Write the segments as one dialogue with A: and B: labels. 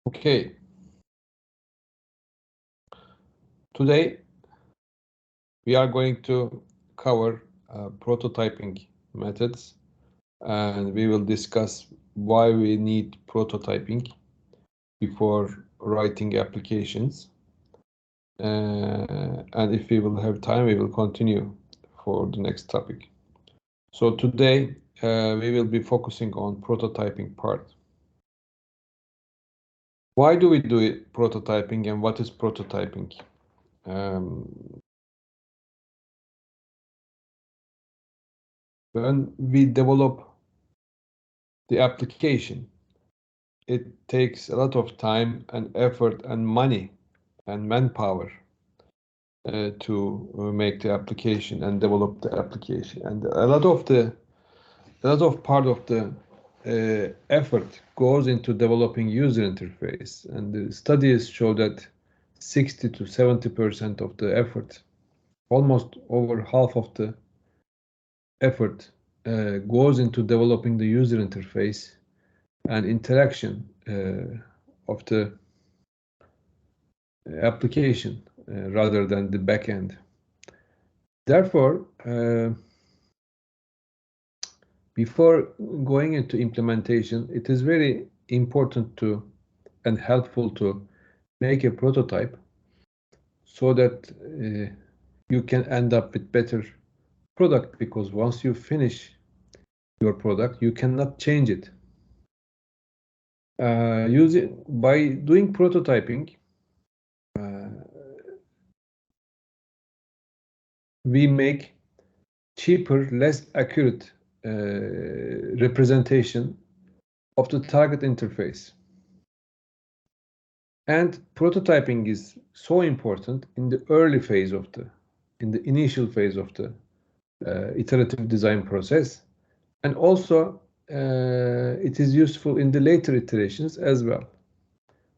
A: Okay. Today we are going to cover prototyping methods, and we will discuss why we need prototyping before writing applications. And if we will have time, we will continue for the next topic. So today we will be focusing on prototyping part. Why do we do it, prototyping, and what is prototyping? When we develop the application, it takes a lot of time and effort and money and manpower to make the application and develop the application. And a lot of part of the effort goes into developing user interface. And the studies show that 60 to 70% of the effort, almost over half of the effort, goes into developing the user interface and interaction of the application rather than the backend. Therefore, before going into implementation, it is very important to and helpful to make a prototype so that you can end up with better product, because once you finish your product, you cannot change it. By doing prototyping, we make cheaper, less accurate representation of the target interface. And prototyping is so important in the early phase of in the initial phase of the iterative design process, and also it is useful in the later iterations as well.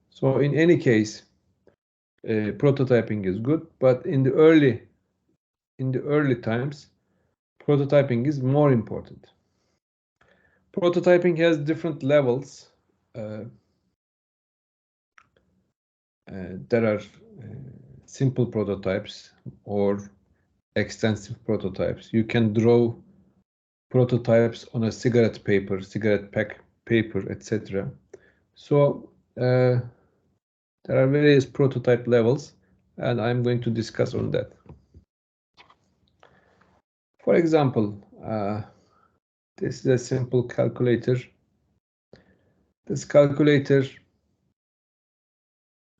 A: So in any case, prototyping is good, but in the early times, prototyping is more important. Prototyping has different levels. There are simple prototypes or extensive prototypes. You can draw prototypes on a cigarette pack paper, etc. So there are various prototype levels, and I'm going to discuss on that. For example, this is a simple calculator. This calculator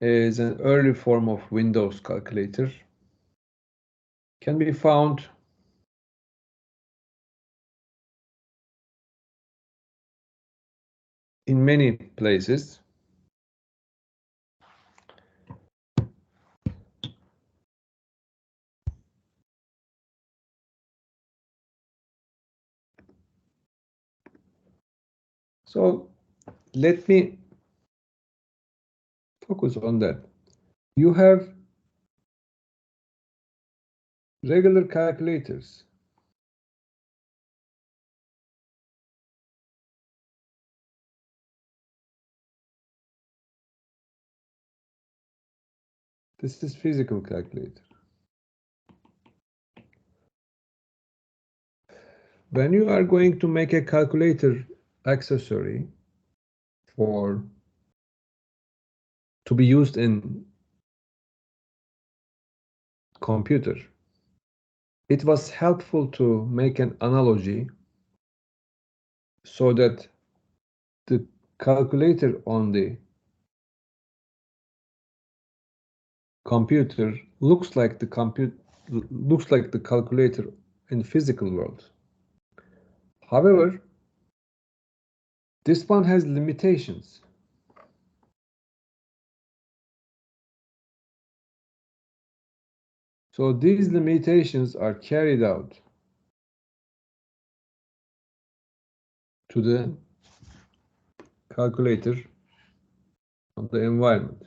A: is an early form of Windows calculator. Can be found in many places. So let me focus on that. You have regular calculators. This is physical calculator. When you are going to make a calculator accessory to be used in computer, it was helpful to make an analogy so that the calculator on the computer looks like the calculator in the physical world. However, this one has limitations. So these limitations are carried out to the calculator of the environment.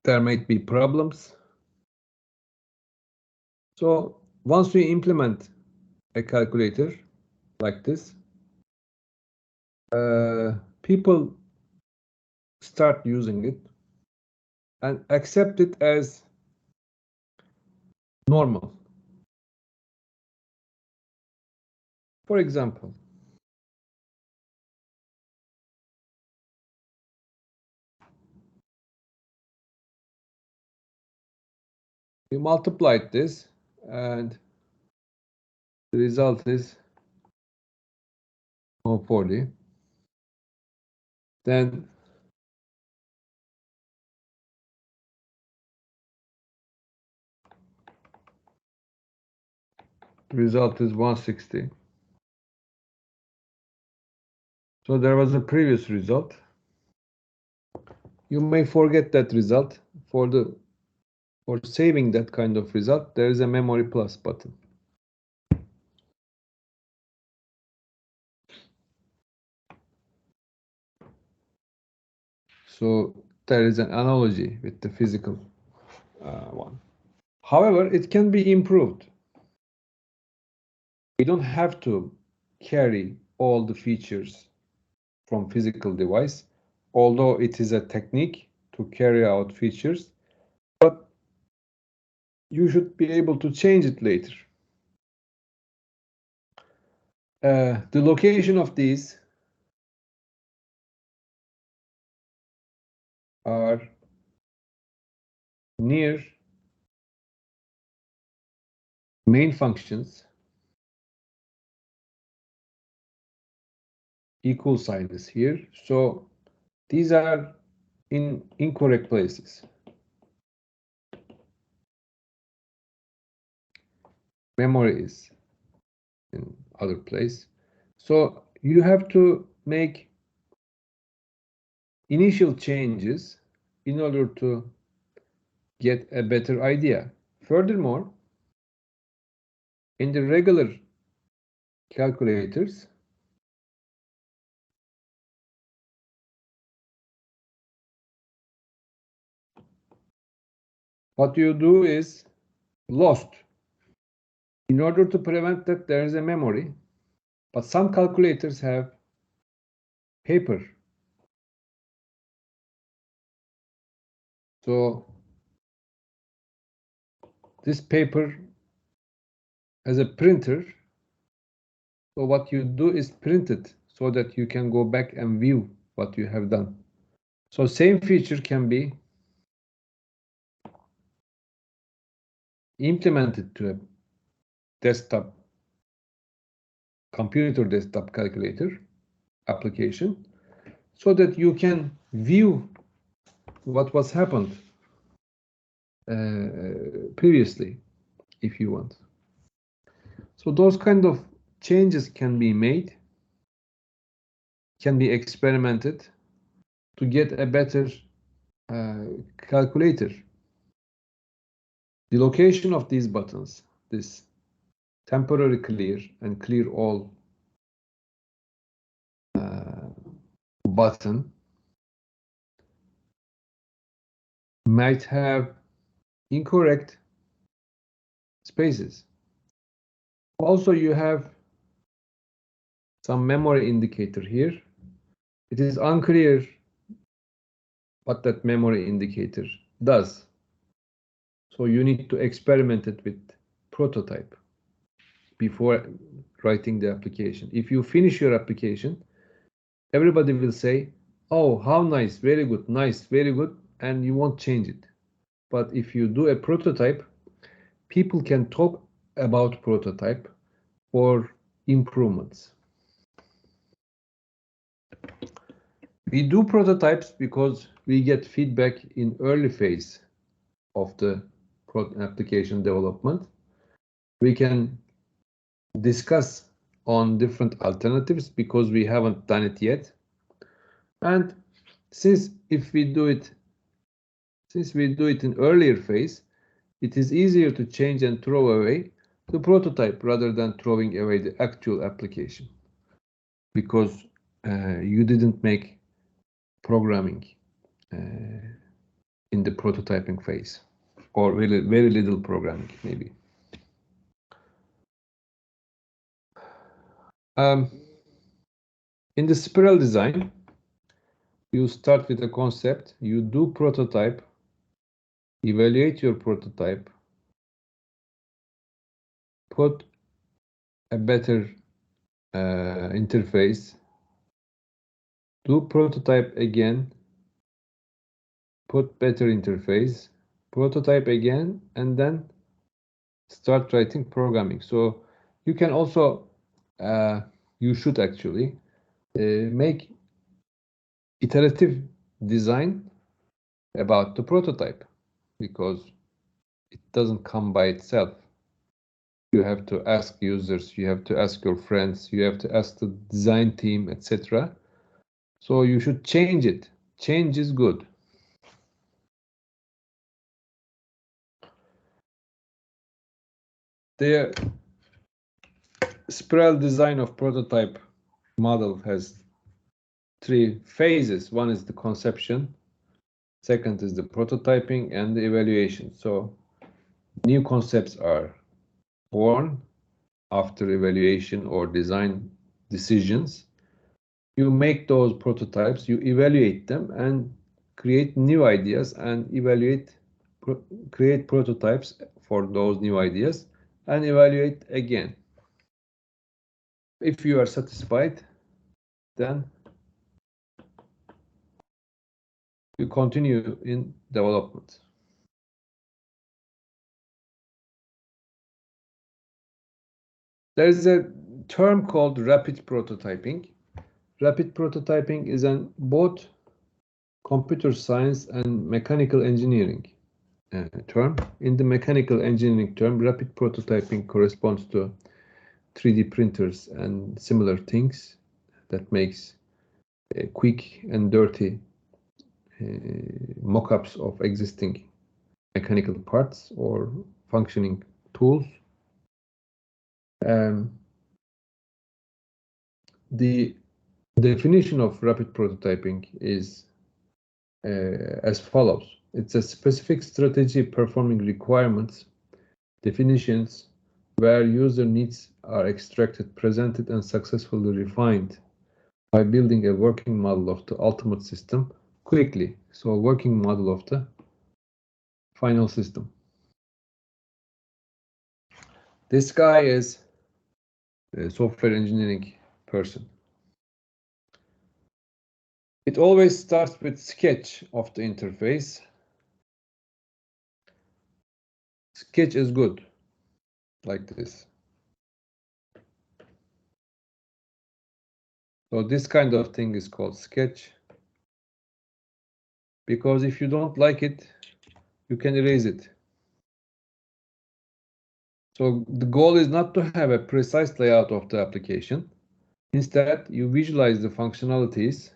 A: There might be problems. So once we implement a calculator like this, people start using it and accept it as normal. For example, we multiplied this and the result is 140. Then the result is 160. So there was a previous result. You may forget that result. For saving that kind of result, there is a memory plus button. So there is an analogy with the physical one. However, it can be improved. We don't have to carry all the features from physical device, although it is a technique to carry out features, but you should be able to change it later. The location of these are near main functions. Equal sign is here. So these are in incorrect places. Memory is in other place. So you have to make initial changes in order to get a better idea. Furthermore, in the regular calculators, what you do is lost. In order to prevent that, there is a memory, but some calculators have paper. So this paper has a printer. So what you do is print it so that you can go back and view what you have done. So same feature can be implemented to a desktop, computer desktop calculator application so that you can view what was happened previously if you want. So those kind of changes can be made, can be experimented to get a better calculator. The location of these buttons, this temporary clear and clear all button, might have incorrect spaces. Also, you have some memory indicator here. It is unclear what that memory indicator does. So you need to experiment it with prototype before writing the application. If you finish your application, everybody will say, oh, how nice, very good, nice, very good, and you won't change it. But if you do a prototype, people can talk about prototype for improvements. We do prototypes because we get feedback in early phase of the application development. We can discuss on different alternatives because we haven't done it yet. And since we do it in earlier phase, it is easier to change and throw away the prototype rather than throwing away the actual application, because you didn't make programming in the prototyping phase, or really very little programming maybe. In the spiral design, you start with a concept, you do prototype, evaluate your prototype, put a better interface, do prototype again, put better interface, prototype again, and then start writing programming. So you can also, you should actually make iterative design about the prototype, because it doesn't come by itself. You have to ask users, you have to ask your friends, you have to ask the design team, etc. So you should change it. Change is good. The spiral design of prototype model has 3 phases. One is the conception, second is the prototyping, and the evaluation. So new concepts are born after evaluation or design decisions. You make those prototypes, you evaluate them, and create new ideas, and create prototypes for those new ideas, and evaluate again. If you are satisfied, then you continue in development. There is a term called rapid prototyping. Rapid prototyping is both computer science and mechanical engineering term. In the mechanical engineering term, rapid prototyping corresponds to 3D printers and similar things that makes quick and dirty mock-ups of existing mechanical parts or functioning tools. The definition of rapid prototyping is as follows. It's a specific strategy performing requirements, definitions where user needs are extracted, presented, and successfully refined by building a working model of the ultimate system quickly. So a working model of the final system. This guy is a software engineering person. It always starts with sketch of the interface. Sketch is good, like this. So this kind of thing is called sketch, because if you don't like it, you can erase it. So the goal is not to have a precise layout of the application. Instead, you visualize the functionalities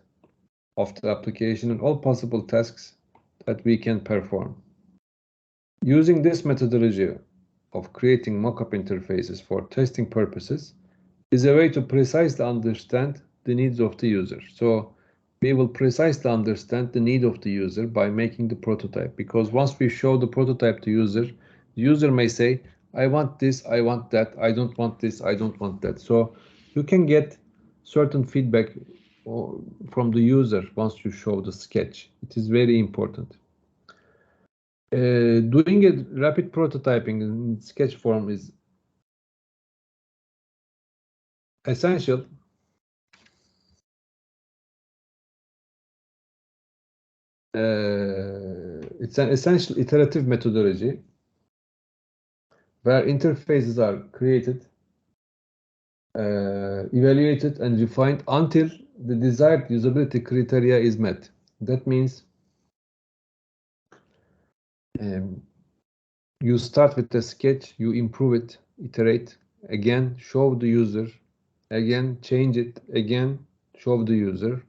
A: of the application and all possible tasks that we can perform. Using this methodology of creating mock-up interfaces for testing purposes is a way to precisely understand the needs of the user. So we will precisely understand the need of the user by making the prototype, because once we show the prototype to the user may say, I want this, I want that, I don't want this, I don't want that. So you can get certain feedback from the user once you show the sketch. It is very important. Doing a rapid prototyping in sketch form is essential. It's an essential iterative methodology where interfaces are created, evaluated, and refined until the desired usability criteria is met. That means you start with a sketch, you improve it, iterate, again, show the user, again, change it, again, show the user,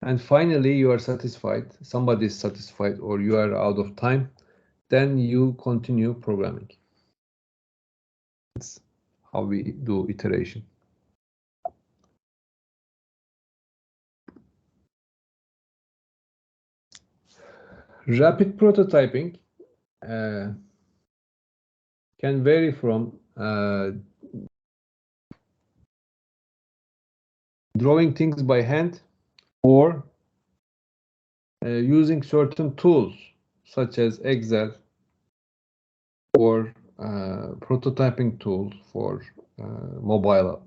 A: and finally you are satisfied, somebody is satisfied, or you are out of time, then you continue programming. That's how we do iteration. Rapid prototyping can vary from drawing things by hand, or using certain tools such as Excel or prototyping tools for mobile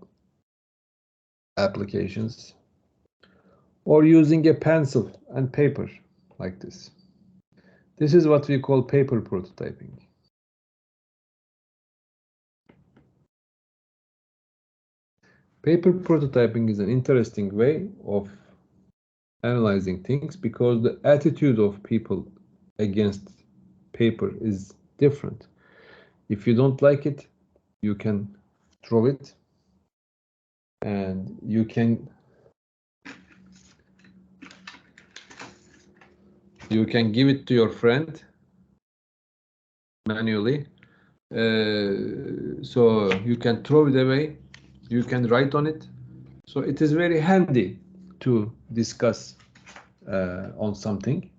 A: applications, or using a pencil and paper like this. This is what we call paper prototyping. Paper prototyping is an interesting way of analyzing things because the attitude of people against paper is different. If you don't like it, you can throw it, and you can give it to your friend manually. So you can throw it away, you can write on it. So it is very handy to discuss on something.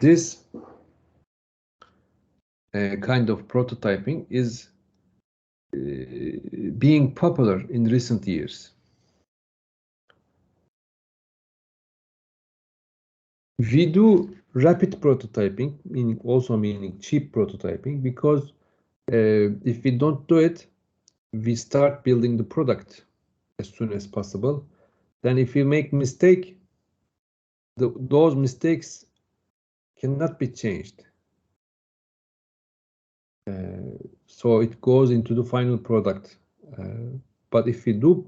A: This kind of prototyping is being popular in recent years. We do rapid prototyping, meaning cheap prototyping, because if we don't do it, we start building the product as soon as possible. Then if we make mistake, those mistakes cannot be changed. So it goes into the final product. But if we do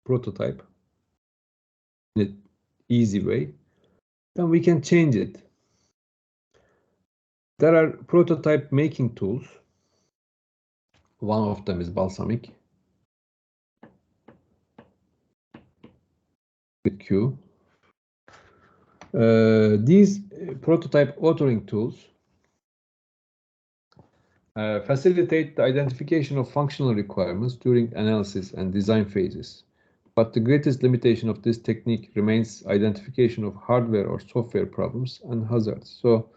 A: prototype in an easy way, then we can change it. There are prototype making tools. One of them is Balsamiq with Q. These prototype authoring tools facilitate the identification of functional requirements during analysis and design phases. But the greatest limitation of this technique remains identification of hardware or software problems and hazards. So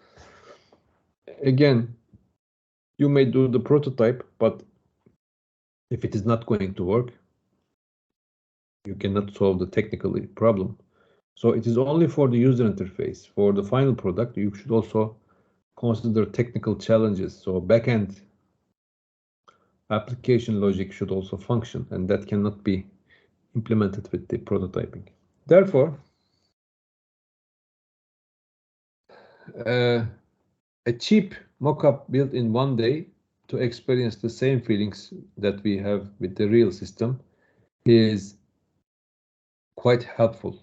A: again, you may do the prototype, but if it is not going to work, you cannot solve the technical problem. So it is only for the user interface. For the final product, you should also consider technical challenges. So backend application logic should also function, and that cannot be implemented with the prototyping. Therefore, a cheap mockup built in one day to experience the same feelings that we have with the real system is quite helpful.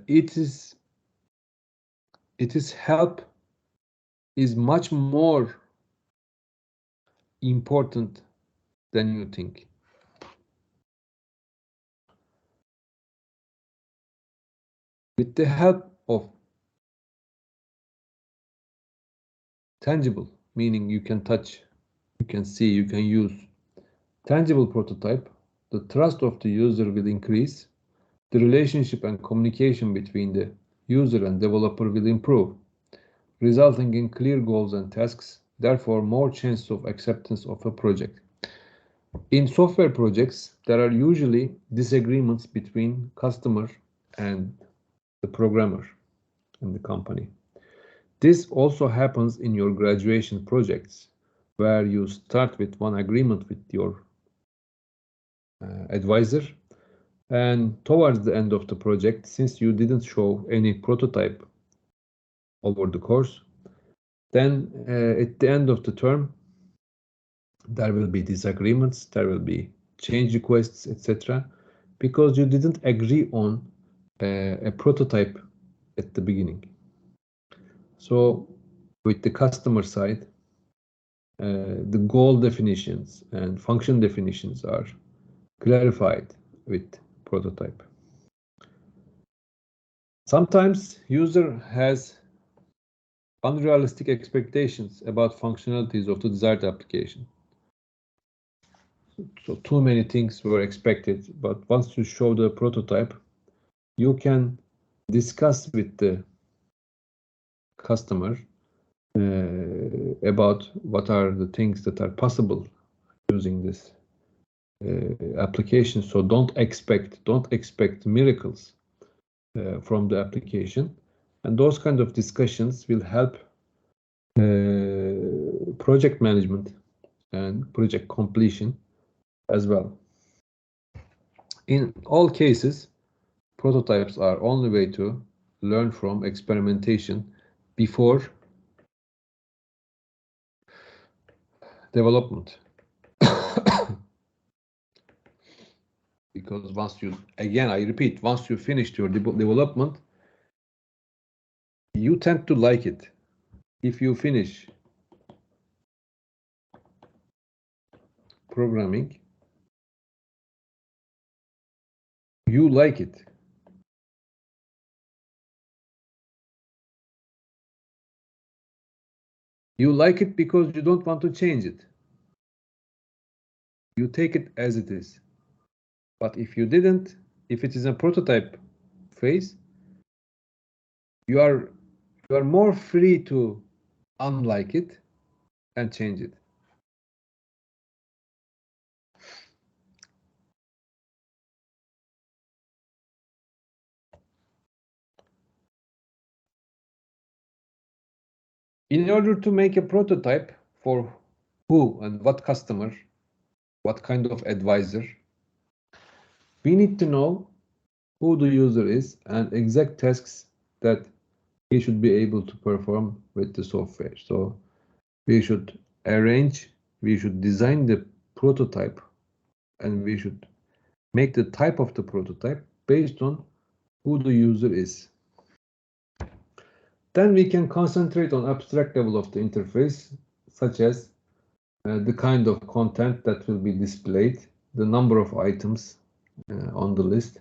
A: Its help is much more important than you think. With the help of tangible, meaning you can touch, you can see, you can use tangible prototype, the trust of the user will increase, the relationship and communication between the user and developer will improve, resulting in clear goals and tasks, therefore more chance of acceptance of a project. In software projects, there are usually disagreements between customer and the programmer and the company. This also happens in your graduation projects, where you start with one agreement with your advisor, and towards the end of the project, since you didn't show any prototype over the course, then at the end of the term, there will be disagreements, there will be change requests, etc., because you didn't agree on a prototype at the beginning. So with the customer side, the goal definitions and function definitions are clarified with prototype. Sometimes user has unrealistic expectations about functionalities of the desired application. So too many things were expected, but once you show the prototype, you can discuss with the customer about what are the things that are possible using this application. So don't expect miracles from the application, and those kind of discussions will help project management and project completion as well. In all cases, prototypes are only way to learn from experimentation before development. Because once you, again, I repeat, once you finish your development, you tend to like it. If you finish programming, you like it. You like it because you don't want to change it. You take it as it is. But if you didn't, if it is a prototype phase, you are more free to unlike it and change it. In order to make a prototype for who and what customer, what kind of advisor, we need to know who the user is and exact tasks that he should be able to perform with the software. So we should design the prototype, and we should make the type of the prototype based on who the user is. Then we can concentrate on abstract level of the interface, such as the kind of content that will be displayed, the number of items on the list,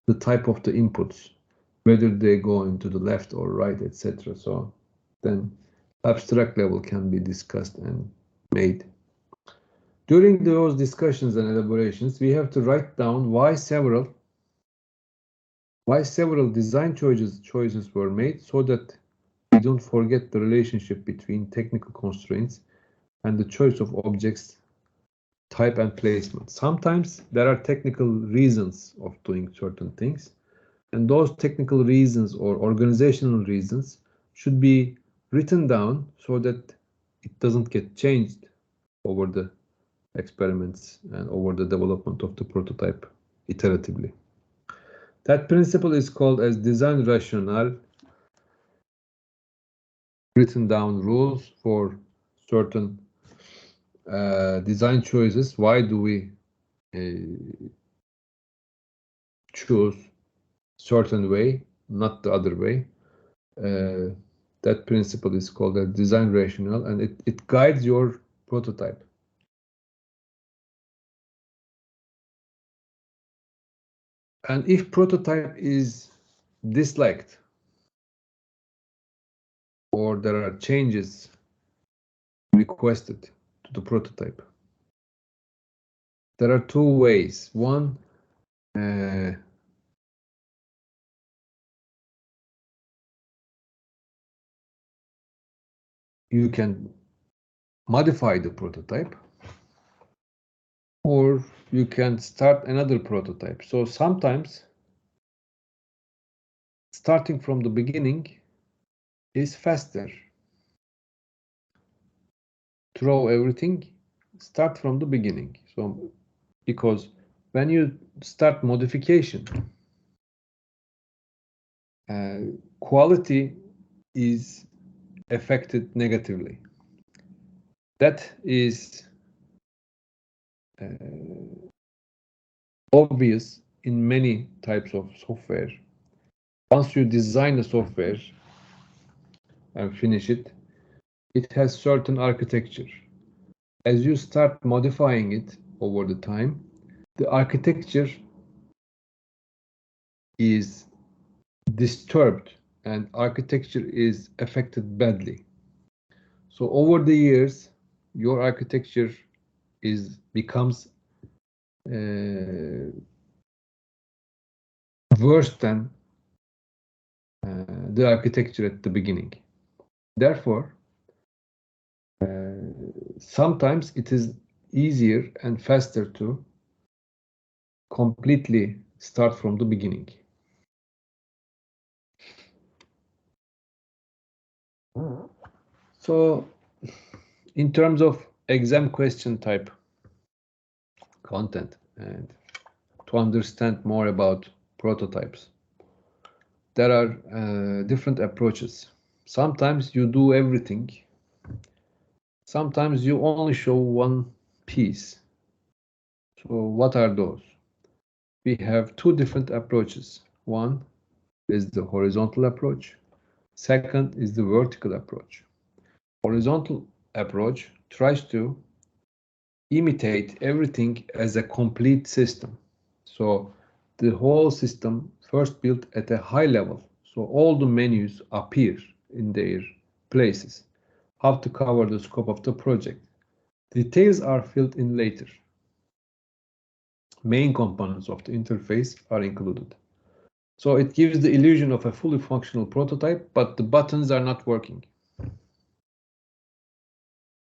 A: the type of the inputs, whether they go into the left or right, etc. So then abstract level can be discussed and made. During those discussions and elaborations, we have to write down why several design choices were made, so that we don't forget the relationship between technical constraints and the choice of objects, type, and placement. Sometimes there are technical reasons of doing certain things, and those technical reasons or organizational reasons should be written down so that it doesn't get changed over the experiments and over the development of the prototype iteratively. That principle is called as design rationale, written down rules for certain design choices. Why do we choose certain way, not the other way? That principle is called a design rationale, and it guides your prototype. And if prototype is disliked, or there are changes requested to the prototype, there are two ways. One, you can modify the prototype, or you can start another prototype. So sometimes starting from the beginning is faster. Throw everything, start from the beginning. So because when you start modification, quality is affected negatively. That is obvious in many types of software. Once you design a software and finish it, it has certain architecture. As you start modifying it over the time, the architecture is disturbed and architecture is affected badly. So over the years, your architecture becomes worse than the architecture at the beginning. Therefore, sometimes it is easier and faster to completely start from the beginning. So, in terms of exam question type content and to understand more about prototypes, there are different approaches. Sometimes you do everything. Sometimes you only show one piece. So what are those? We have two different approaches. One is the horizontal approach. Second is the vertical approach. Horizontal approach tries to imitate everything as a complete system. So the whole system first built at a high level. So all the menus appear in their places. How to cover the scope of the project. Details are filled in later. Main components of the interface are included. So it gives the illusion of a fully functional prototype, but the buttons are not working.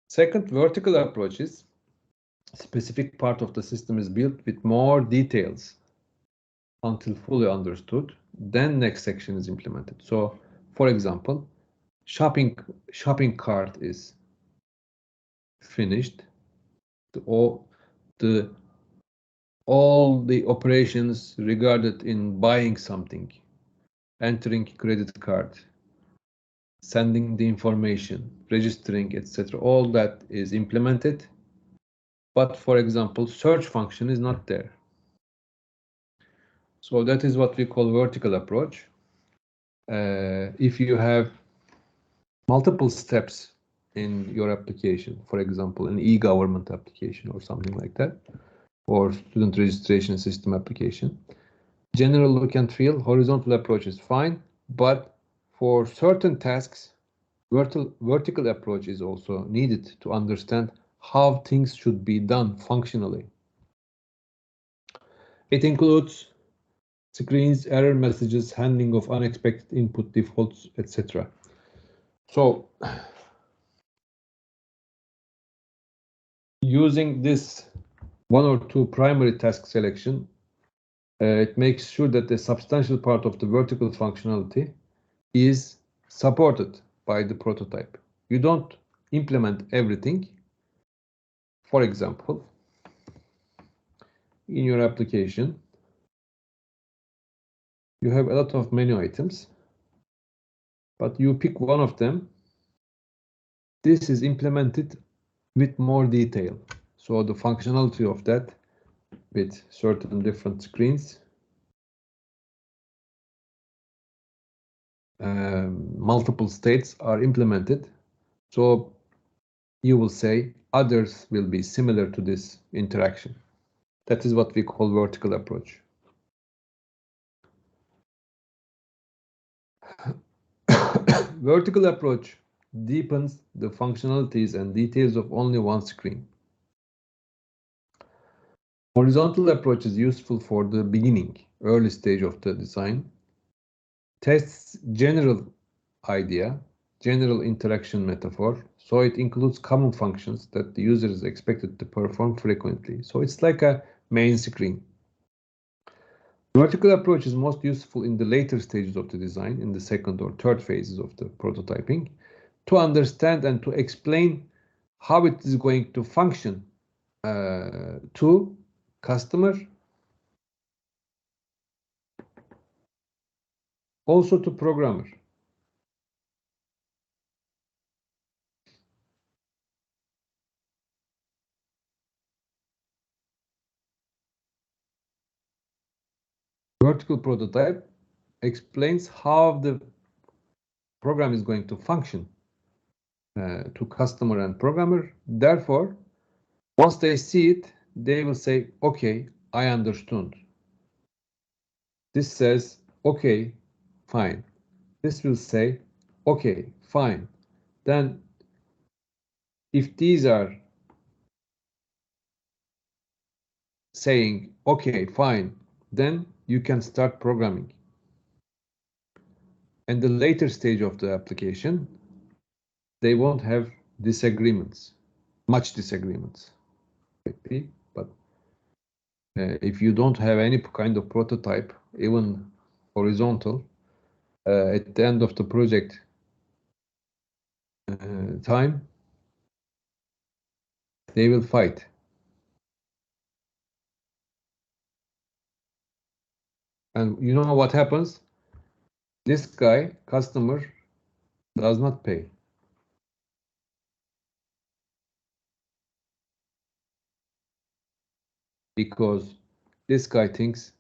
A: Second, vertical approaches. Specific part of the system is built with more details until fully understood. Then next section is implemented. So, for example, shopping cart is finished. All the operations regarded in buying something, entering credit card, sending the information, registering, etc. All that is implemented. But for example, search function is not there. So that is what we call vertical approach. If you have multiple steps in your application, for example, an e-government application or something like that, or student registration system application, general look and feel, horizontal approach is fine, but for certain tasks, vertical approach is also needed to understand how things should be done functionally. It includes screens, error messages, handling of unexpected input defaults, etc. So, using this one or two primary task selection, it makes sure that a substantial part of the vertical functionality is supported by the prototype. You don't implement everything. For example, in your application, you have a lot of menu items, but you pick one of them. This is implemented with more detail. So the functionality of that with certain different screens, multiple states are implemented. So you will say others will be similar to this interaction. That is what we call vertical approach. Vertical approach deepens the functionalities and details of only one screen. Horizontal approach is useful for the beginning, early stage of the design. Tests general idea, general interaction metaphor, so it includes common functions that the user is expected to perform frequently. So it's like a main screen. Vertical approach is most useful in the later stages of the design, in the second or third phases of the prototyping, to understand and to explain how it is going to function to customer, also to programmer. Vertical prototype explains how the program is going to function to customer and programmer. Therefore, once they see it, they will say, okay, I understood. This says, okay, fine. This will say, okay, fine. Then if these are saying, okay, fine, then you can start programming. And the later stage of the application, they won't have disagreements, much disagreements. But if you don't have any kind of prototype, even horizontal, at the end of the project time, they will fight. And you know what happens? This guy, customer, does not pay. Because this guy thinks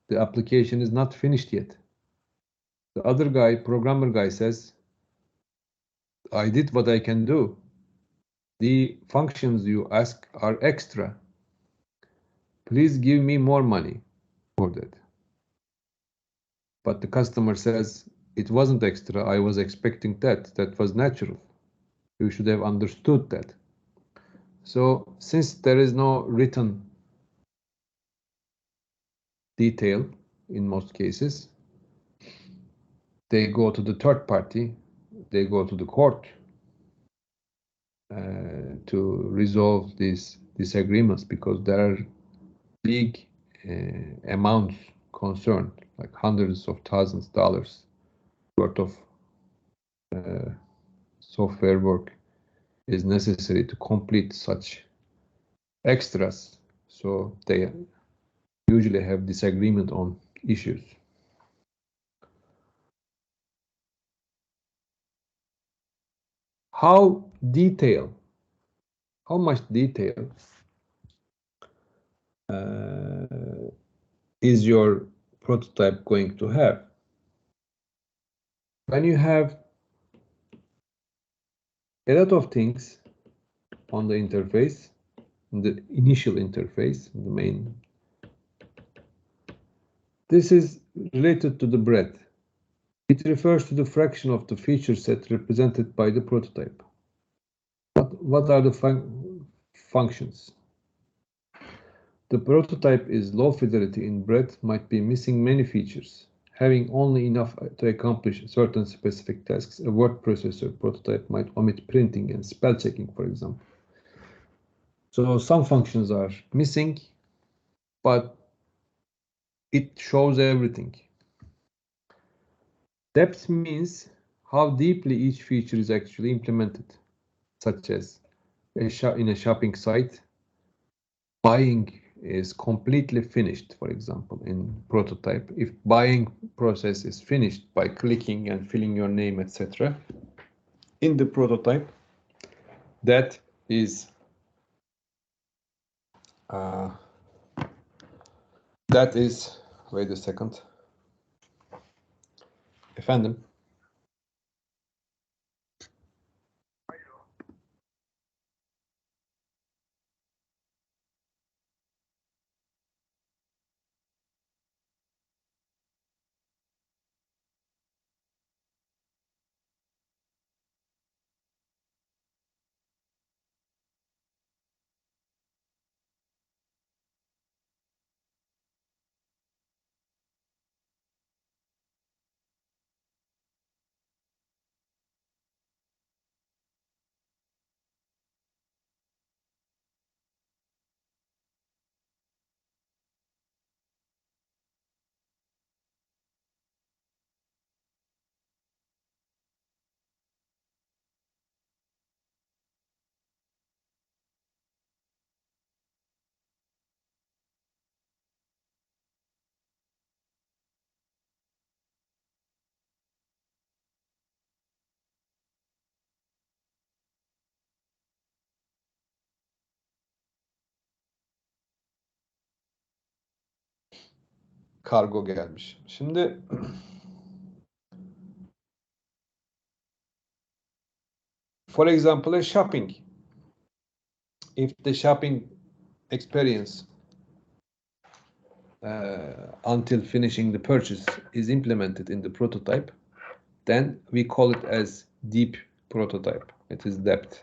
A: the application is not finished yet. The other guy, programmer guy, says, I did what I can do. The functions you ask are extra. Please give me more money for that. But the customer says, it wasn't extra. I was expecting that. That was natural. You should have understood that. So since there is no written detail in most cases, they go to the third party, they go to the court to resolve these disagreements, because there are big amounts concerned, like hundreds of thousands of dollars worth of software work is necessary to complete such extras. So they usually have disagreement on issues. How much detail is your prototype going to have? When you have a lot of things on the interface, the initial interface, the main, this is related to the breadth. It refers to the fraction of the feature set represented by the prototype. What are the functions? The prototype is low fidelity in breadth, might be missing many features, having only enough to accomplish certain specific tasks. A word processor prototype might omit printing and spell checking, for example. So some functions are missing, but it shows everything. Depth means how deeply each feature is actually implemented, such as in a shopping site, buying is completely finished, for example, in prototype. If buying process is finished by clicking and filling your name, etc., in the prototype, that is wait a second. Efendim. Kargo gelmiş. Şimdi for example, a shopping. If the shopping experience until finishing the purchase is implemented in the prototype, then we call it as deep prototype. It is depth.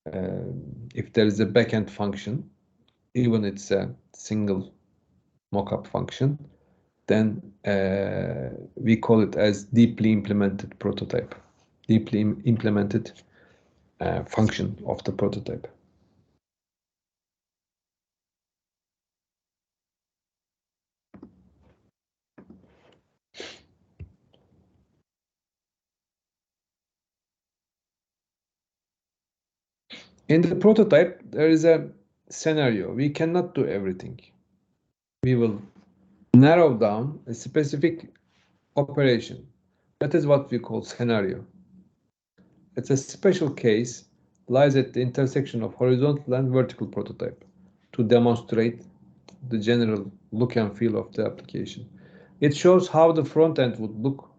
A: If there is a backend function, even it's a single mockup function, then we call it as deeply implemented prototype. Deeply implemented function of the prototype. In the prototype, there is a scenario. We cannot do everything. We will narrow down a specific operation. That is what we call scenario. It's a special case lies at the intersection of horizontal and vertical prototype to demonstrate the general look and feel of the application. It shows how the front end would look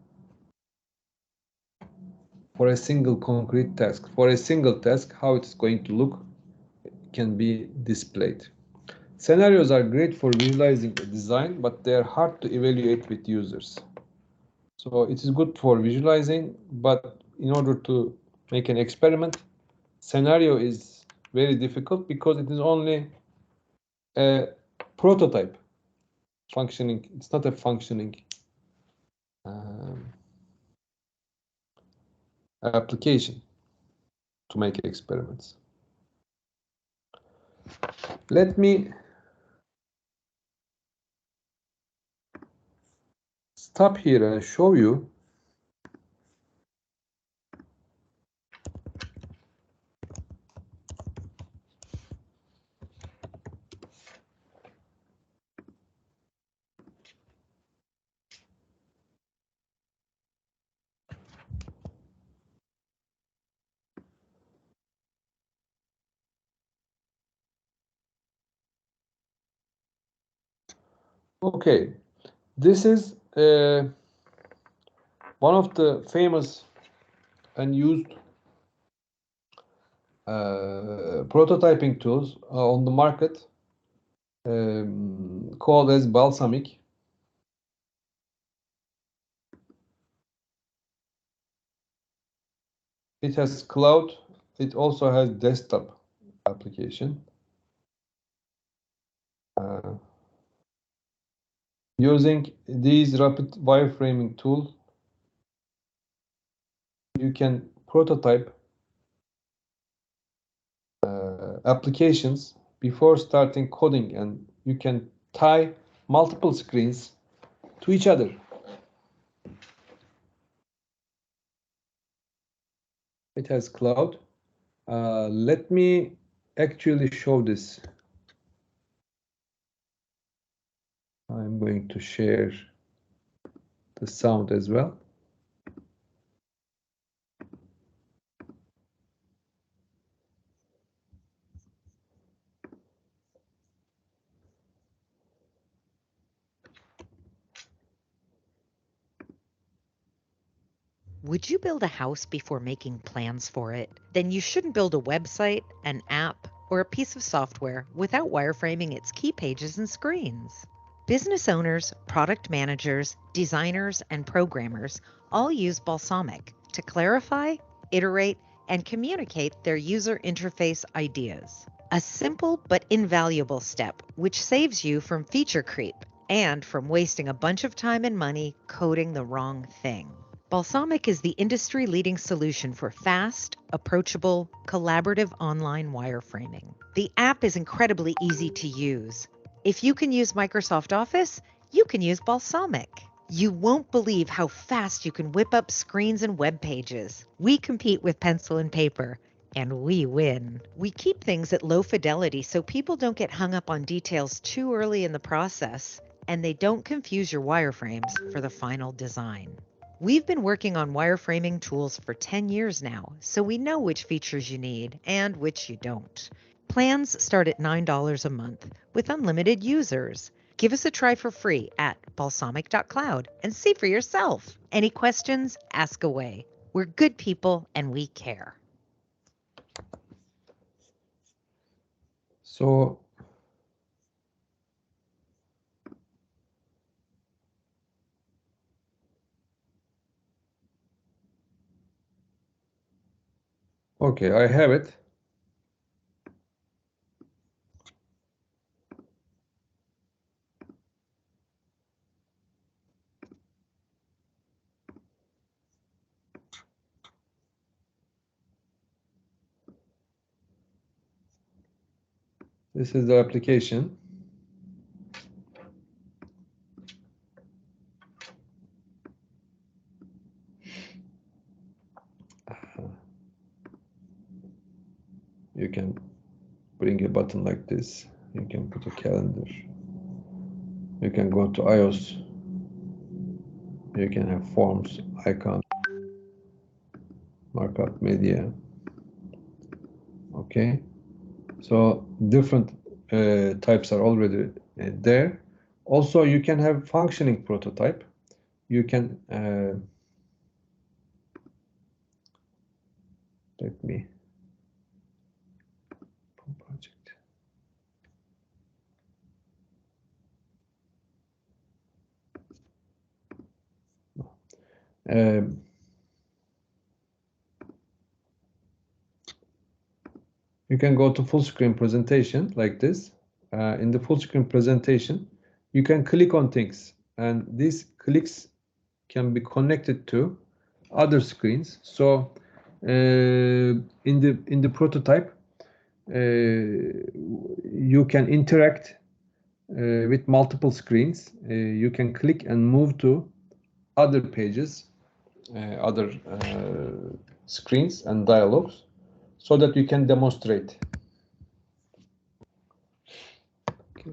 A: for a single concrete task. For a single task, how it's going to look can be displayed. Scenarios are great for visualizing a design, but they are hard to evaluate with users. So it is good for visualizing, but in order to make an experiment, scenario is very difficult because it is only a prototype functioning. It's not a functioning application to make experiments. Let me stop here and show you Okay, this is one of the famous and used prototyping tools on the market called as Balsamiq. It has cloud. It also has desktop application. Using these rapid wireframing tool, you can prototype applications before starting coding, and you can tie multiple screens to each other. It has cloud. Let me actually show this. I'm going to share the sound as well.
B: Would you build a house before making plans for it? Then you shouldn't build a website, an app, or a piece of software without wireframing its key pages and screens. Business owners, product managers, designers, and programmers all use Balsamiq to clarify, iterate, and communicate their user interface ideas. A simple but invaluable step which saves you from feature creep and from wasting a bunch of time and money coding the wrong thing. Balsamiq is the industry-leading solution for fast, approachable, collaborative online wireframing. The app is incredibly easy to use. If you can use Microsoft Office, you can use Balsamiq. You won't believe how fast you can whip up screens and web pages. We compete with pencil and paper, and we win. We keep things at low fidelity so people don't get hung up on details too early in the process, and they don't confuse your wireframes for the final design. We've been working on wireframing tools for 10 years now, so we know which features you need and which you don't. Plans start at $9 a month with unlimited users. Give us a try for free at balsamiq.cloud and see for yourself. Any questions? Ask away. We're good people and we care.
A: So okay, I have it. This is the application. You can bring a button like this. You can put a calendar. You can go to iOS. You can have forms, icon, markup, media. Okay, so different types are already there. Also, you can have functioning prototype. You can let me project. You can go to full screen presentation like this. In the full screen presentation, you can click on things, and these clicks can be connected to other screens. So in the prototype, you can interact with multiple screens. You can click and move to other pages, other screens and dialogues, so that you can demonstrate. Okay.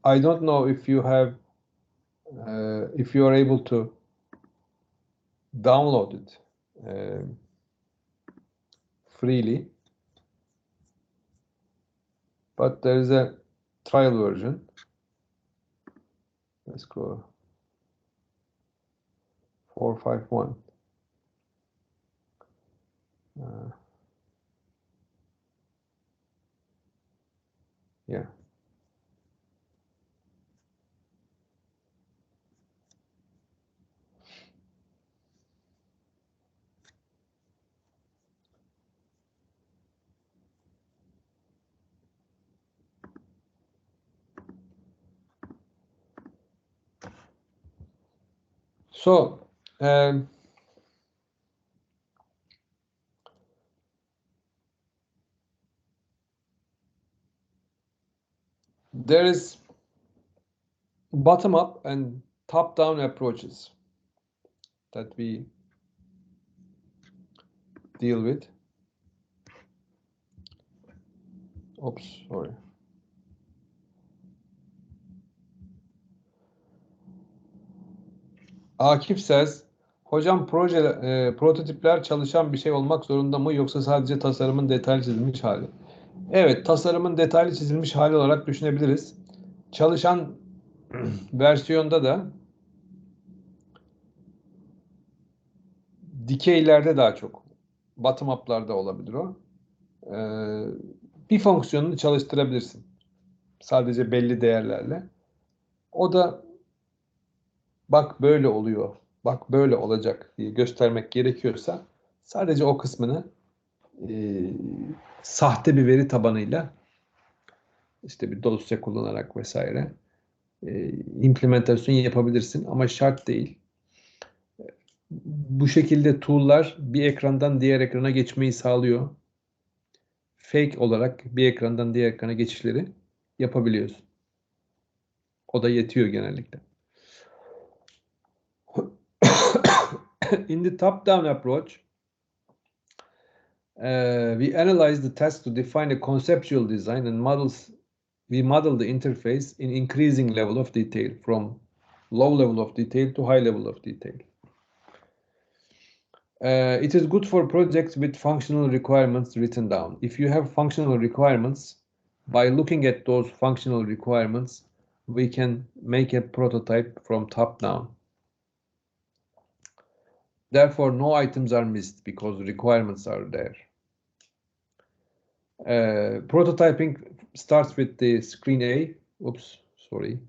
A: I don't know if you have, if you are able to download it freely, but there is a trial version. Let's go 451. Yeah. So there is bottom-up and top-down approaches that we deal with. Oops, sorry. Akif says, hocam prototipler çalışan bir şey olmak zorunda mı, yoksa sadece tasarımın detaylı çizilmiş hali? Evet, tasarımın detaylı çizilmiş hali olarak düşünebiliriz. Çalışan versiyonda da dikeylerde daha çok, bottom up'larda olabilir o. Bir fonksiyonunu çalıştırabilirsin. Sadece belli değerlerle. O da bak böyle oluyor, bak böyle olacak diye göstermek gerekiyorsa sadece o kısmını sahte bir veri tabanıyla, işte bir dosya kullanarak vesaire implementasyon yapabilirsin, ama şart değil. Bu şekilde tool'lar bir ekrandan diğer ekrana geçmeyi sağlıyor. Fake olarak bir ekrandan diğer ekrana geçişleri yapabiliyorsun. O da yetiyor genellikle. In the top-down approach, we analyze the task to define a conceptual design and we model the interface in increasing level of detail, from low level of detail to high level of detail. It is good for projects with functional requirements written down. If you have functional requirements, by looking at those functional requirements, we can make a prototype from top down. Therefore, no items are missed because requirements are there. Prototyping starts with the screen A. Oops, sorry.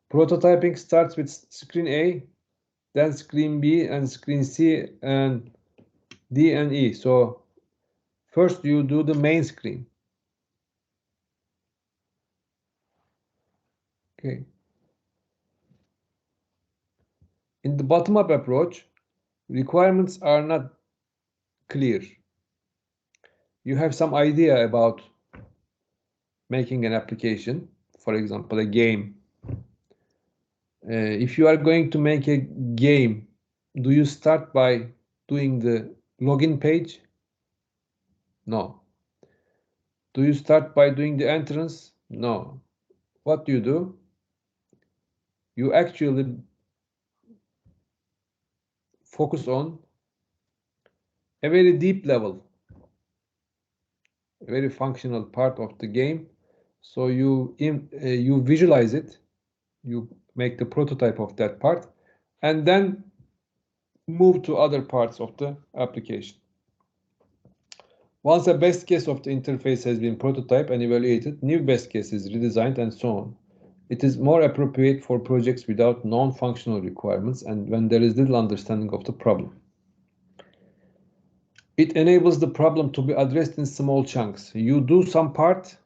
A: Prototyping starts with screen A, then screen B, and screen C, and D and E. So first you do the main screen. Okay. In the bottom-up approach, requirements are not clear. You have some idea about making an application, for example, a game. If you are going to make a game, do you start by doing the login page? No. Do you start by doing the entrance? No. What do? You actually focus on a very deep level, a very functional part of the game. So you visualize it, you make the prototype of that part, and then move to other parts of the application. Once a best case of the interface has been prototyped and evaluated, new best case is redesigned and so on. It is more appropriate for projects without non-functional requirements and when there is little understanding of the problem. It enables the problem to be addressed in small chunks. You do some part,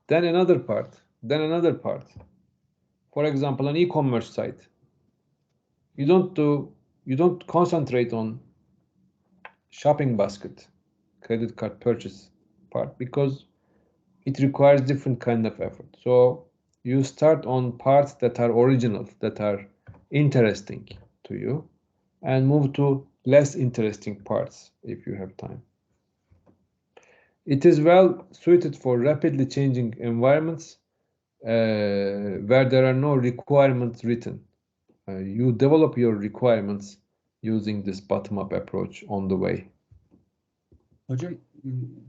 A: then another part, then another part. For example, an e-commerce site. You don't concentrate on shopping basket, credit card purchase part because it requires different kind of effort. So you start on parts that are original, that are interesting to you, and move to less interesting parts if you have time. It is well suited for rapidly changing environments where there are no requirements written. You develop your requirements using this bottom-up approach on the way.
C: Hoca,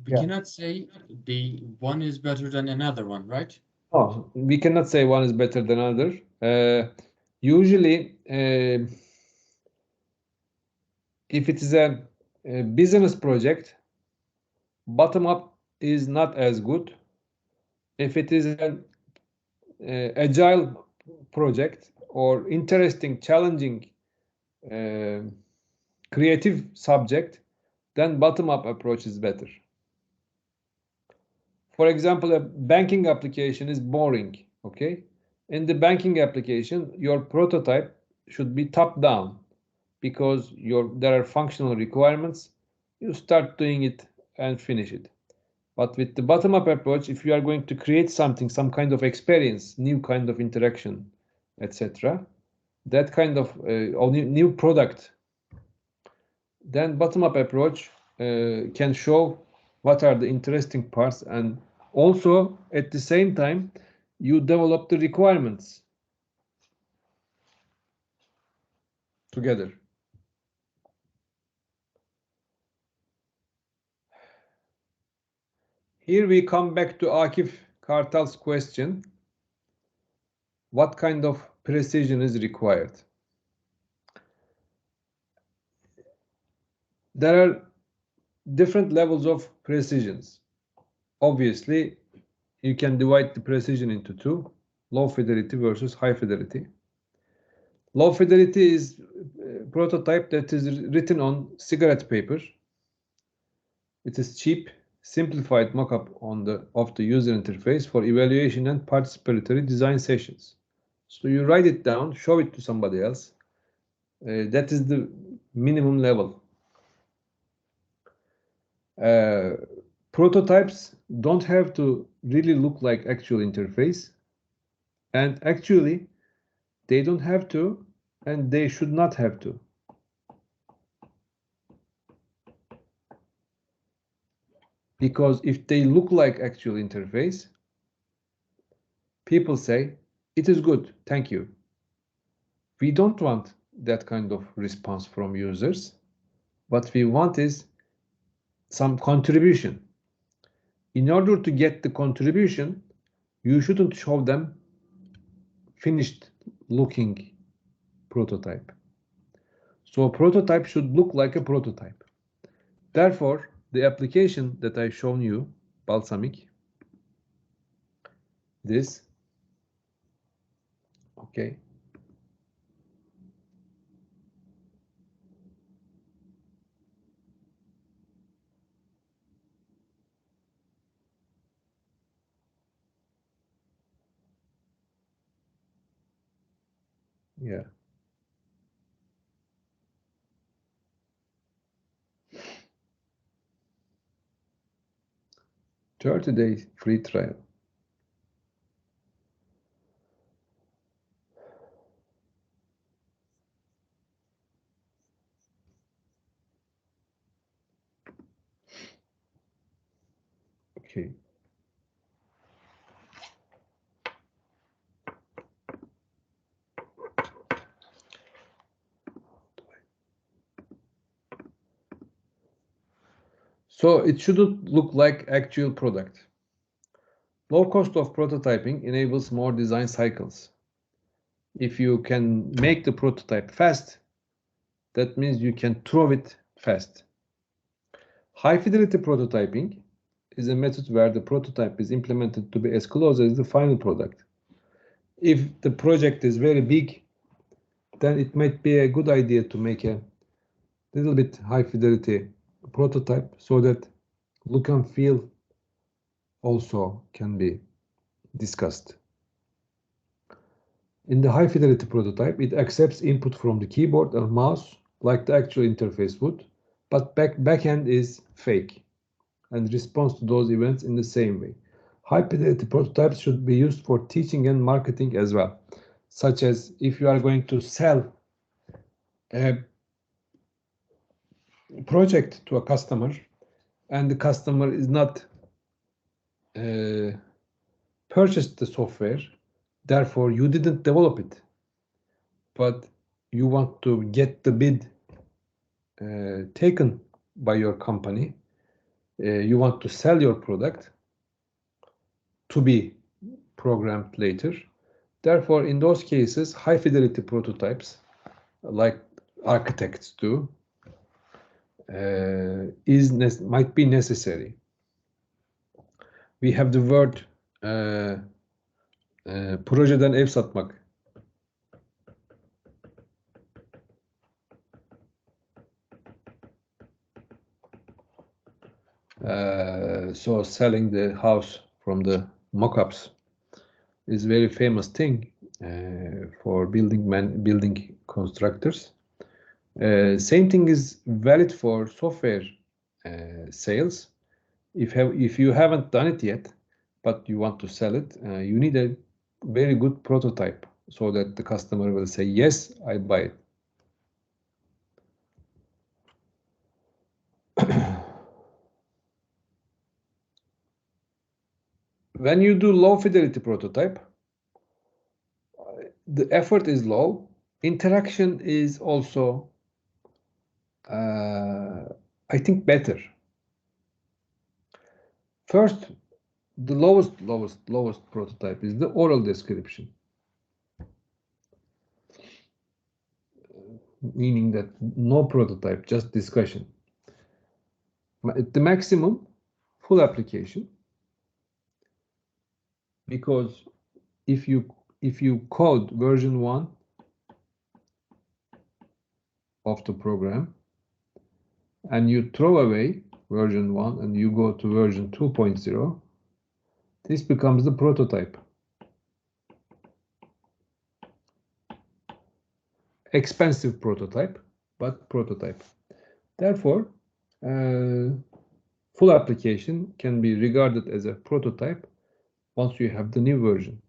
C: we cannot say the one is better than another one, right?
A: Oh, we cannot say one is better than another. Usually, if it is a business project, bottom-up is not as good. If it is an agile project or interesting, challenging, creative subject, then bottom-up approach is better. For example, a banking application is boring, okay? In the banking application, your prototype should be top-down because there are functional requirements. You start doing it and finish it. But with the bottom-up approach, if you are going to create something, some kind of experience, new kind of interaction, etc., that kind of new product, then bottom-up approach can show what are the interesting parts, and also at the same time you develop the requirements together. Here we come back to Akif Kartal's question. What kind of precision is required? There are different levels of precisions. Obviously, you can divide the precision into two, low fidelity versus high fidelity. Low fidelity is a prototype that is written on cigarette paper. It is cheap, simplified mockup of the user interface for evaluation and participatory design sessions. So you write it down, show it to somebody else. That is the minimum level. Prototypes don't have to really look like actual interface, and actually they don't have to, and they should not have to. Because if they look like actual interface, people say, it is good, thank you. We don't want that kind of response from users. What we want is some contribution. In order to get the contribution, you shouldn't show them finished looking prototype. So a prototype should look like a prototype. Therefore, the application that I've shown you, Balsamiq, this, okay, Yeah. $30-day free trial. Okay. So it shouldn't look like actual product. Low cost of prototyping enables more design cycles. If you can make the prototype fast, that means you can throw it fast. High fidelity prototyping is a method where the prototype is implemented to be as close as the final product. If the project is very big, then it might be a good idea to make a little bit high fidelity prototype so that look and feel also can be discussed. In the high fidelity prototype, it accepts input from the keyboard and mouse like the actual interface would, but backend is fake and responds to those events in the same way. High fidelity prototypes should be used for teaching and marketing as well, such as if you are going to sell a project to a customer and the customer is not purchased the software, therefore you didn't develop it, but you want to get the bid taken by your company, you want to sell your product to be programmed later. Therefore, in those cases, high fidelity prototypes, like architects do, might be necessary. We have the word projeden ev satmak. So selling the house from the mock-ups is a very famous thing for building constructors. Same thing is valid for software sales. If you haven't done it yet, but you want to sell it, you need a very good prototype so that the customer will say, yes, I buy it. When you do low fidelity prototype, the effort is low. Interaction is also, I think, better. First, the lowest prototype is the oral description, meaning that no prototype, just discussion. At the maximum, full application, because if you code version 1 of the program and you throw away version 1 and you go to version 2.0, this becomes the prototype. Expensive prototype, but prototype. Therefore, full application can be regarded as a prototype once you have the new version.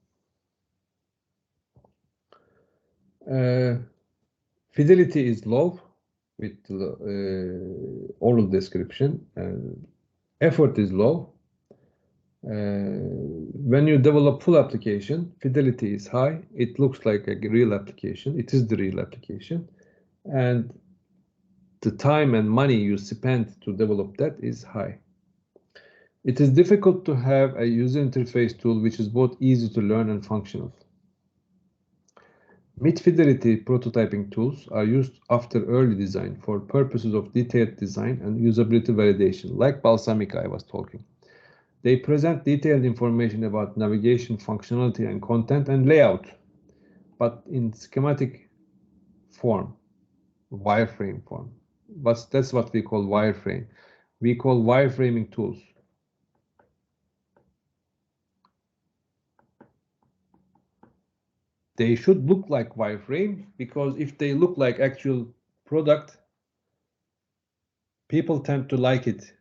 A: Fidelity is low with oral description. Effort is low. When you develop full application, fidelity is high. It looks like a real application. It is the real application. And the time and money you spend to develop that is high. It is difficult to have a user interface tool which is both easy to learn and functional. Mid-fidelity prototyping tools are used after early design for purposes of detailed design and usability validation, like Balsamiq I was talking. They present detailed information about navigation, functionality, and content and layout, but in schematic form, wireframe form. But that's what we call wireframe. We call wireframing tools. They should look like wireframe, because if they look like actual product, people tend to like it,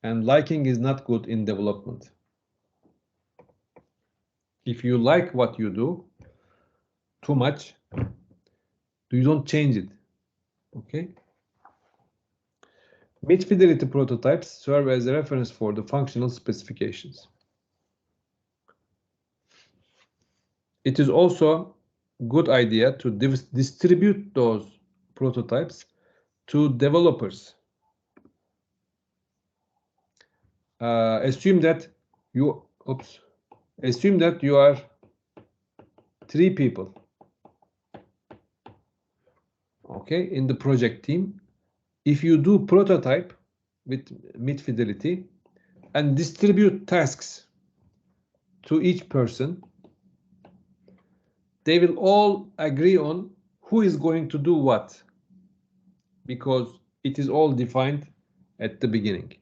A: and liking is not good in development. If you like what you do too much, you don't change it. Okay. Mid-fidelity prototypes serve as a reference for the functional specifications. It is also a good idea to distribute those prototypes to developers. Assume that you are 3 people, okay, in the project team. If you do prototype with mid-fidelity and distribute tasks to each person, they will all agree on who is going to do what, because it is all defined at the beginning.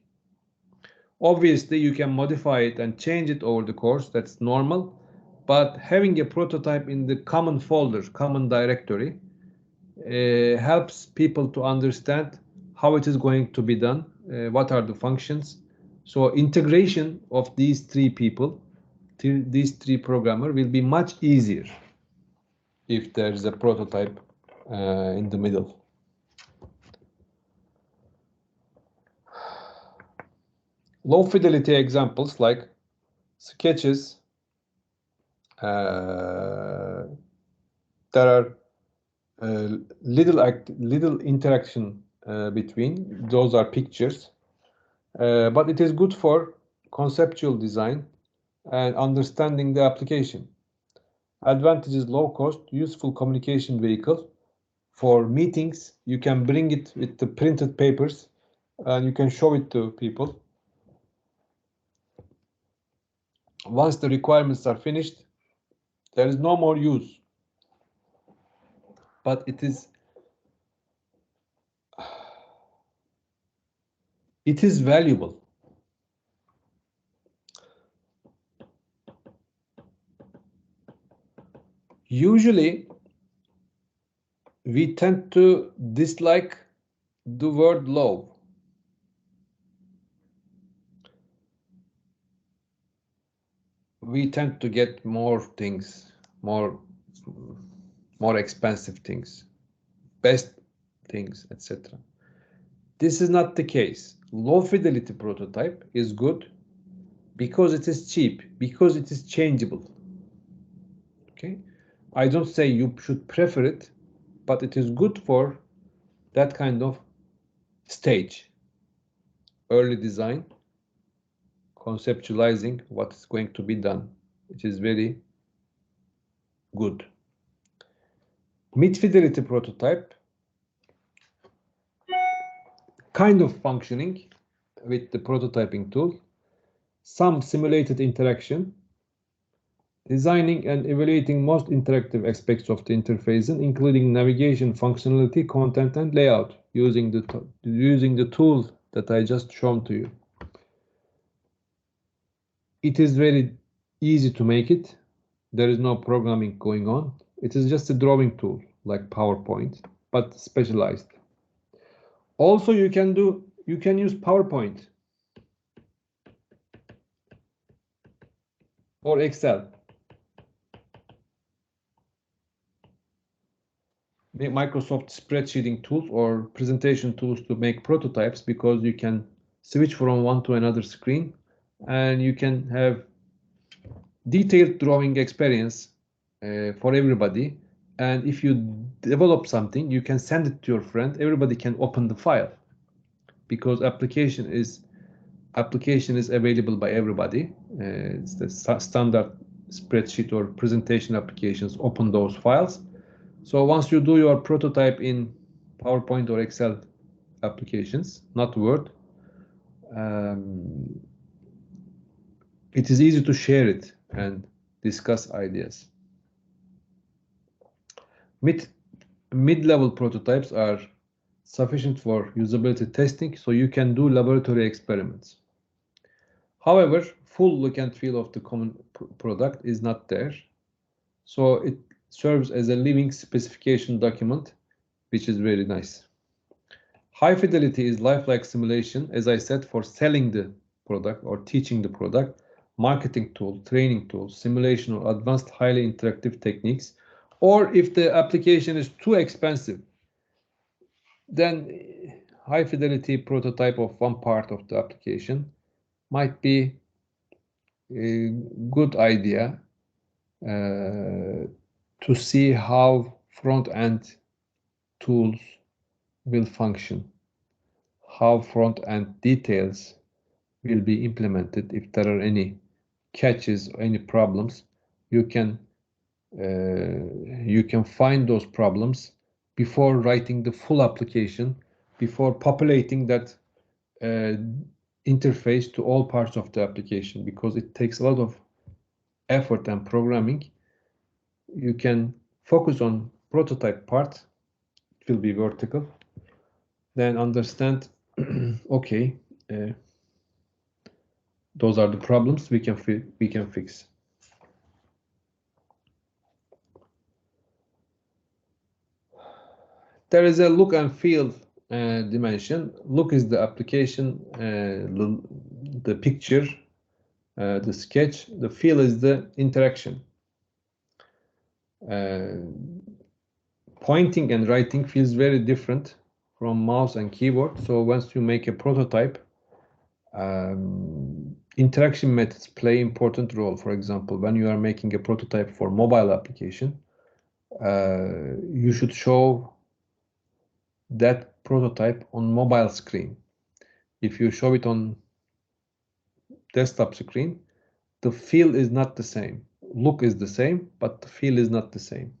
A: Obviously, you can modify it and change it over the course, that's normal, but having a prototype in the common folder, common directory, helps people to understand how it is going to be done, what are the functions. So integration of these 3 people, these 3 programmers, will be much easier if there is a prototype in the middle. Low fidelity examples like sketches, there are little interaction between, those are pictures, but it is good for conceptual design and understanding the application. Advantage is low cost, useful communication vehicle. For meetings, you can bring it with the printed papers and you can show it to people. Once the requirements are finished, there is no more use. But it is valuable. Usually, we tend to dislike the word low. We tend to get more things, more expensive things, best things, etc. This is not the case. Low fidelity prototype is good because it is cheap, because it is changeable. Okay, I don't say you should prefer it, but it is good for that kind of stage. Early design, conceptualizing what is going to be done. It is very good. Mid-fidelity prototype, kind of functioning with the prototyping tool, some simulated interaction, designing and evaluating most interactive aspects of the interface, including navigation, functionality, content, and layout, using the tool that I just shown to you. It is very easy to make it. There is no programming going on. It is just a drawing tool like PowerPoint, but specialized. Also, you can use PowerPoint or Excel. Microsoft spreadsheeting tools or presentation tools to make prototypes, because you can switch from one to another screen and you can have detailed drawing experience for everybody. And if you develop something, you can send it to your friend. Everybody can open the file because application is available by everybody. It's the standard spreadsheet or presentation applications open those files. So once you do your prototype in PowerPoint or Excel applications, not Word, it is easy to share it and discuss ideas. Mid-level prototypes are sufficient for usability testing, so you can do laboratory experiments. However, full look and feel of the common product is not there. So serves as a living specification document, which is very nice. High fidelity is lifelike simulation, as I said, for selling the product or teaching the product, marketing tool, training tools, simulation or advanced highly interactive techniques. Or if the application is too expensive, then high fidelity prototype of one part of the application might be a good idea to see how front-end tools will function, how front-end details will be implemented. If there are any catches or any problems, you can find those problems before writing the full application, before populating that interface to all parts of the application, because it takes a lot of effort and programming. You can focus on prototype part, it will be vertical, then understand okay, those are the problems we can fix. There is a look and feel dimension. Look is the application, the picture, the sketch. The feel is the interaction. Pointing and writing feels very different from mouse and keyboard. So once you make a prototype, interaction methods play important role. For example, when you are making a prototype for mobile application, you should show that prototype on mobile screen. If you show it on desktop screen, the feel is not the same. Look is the same, but the feel is not the same.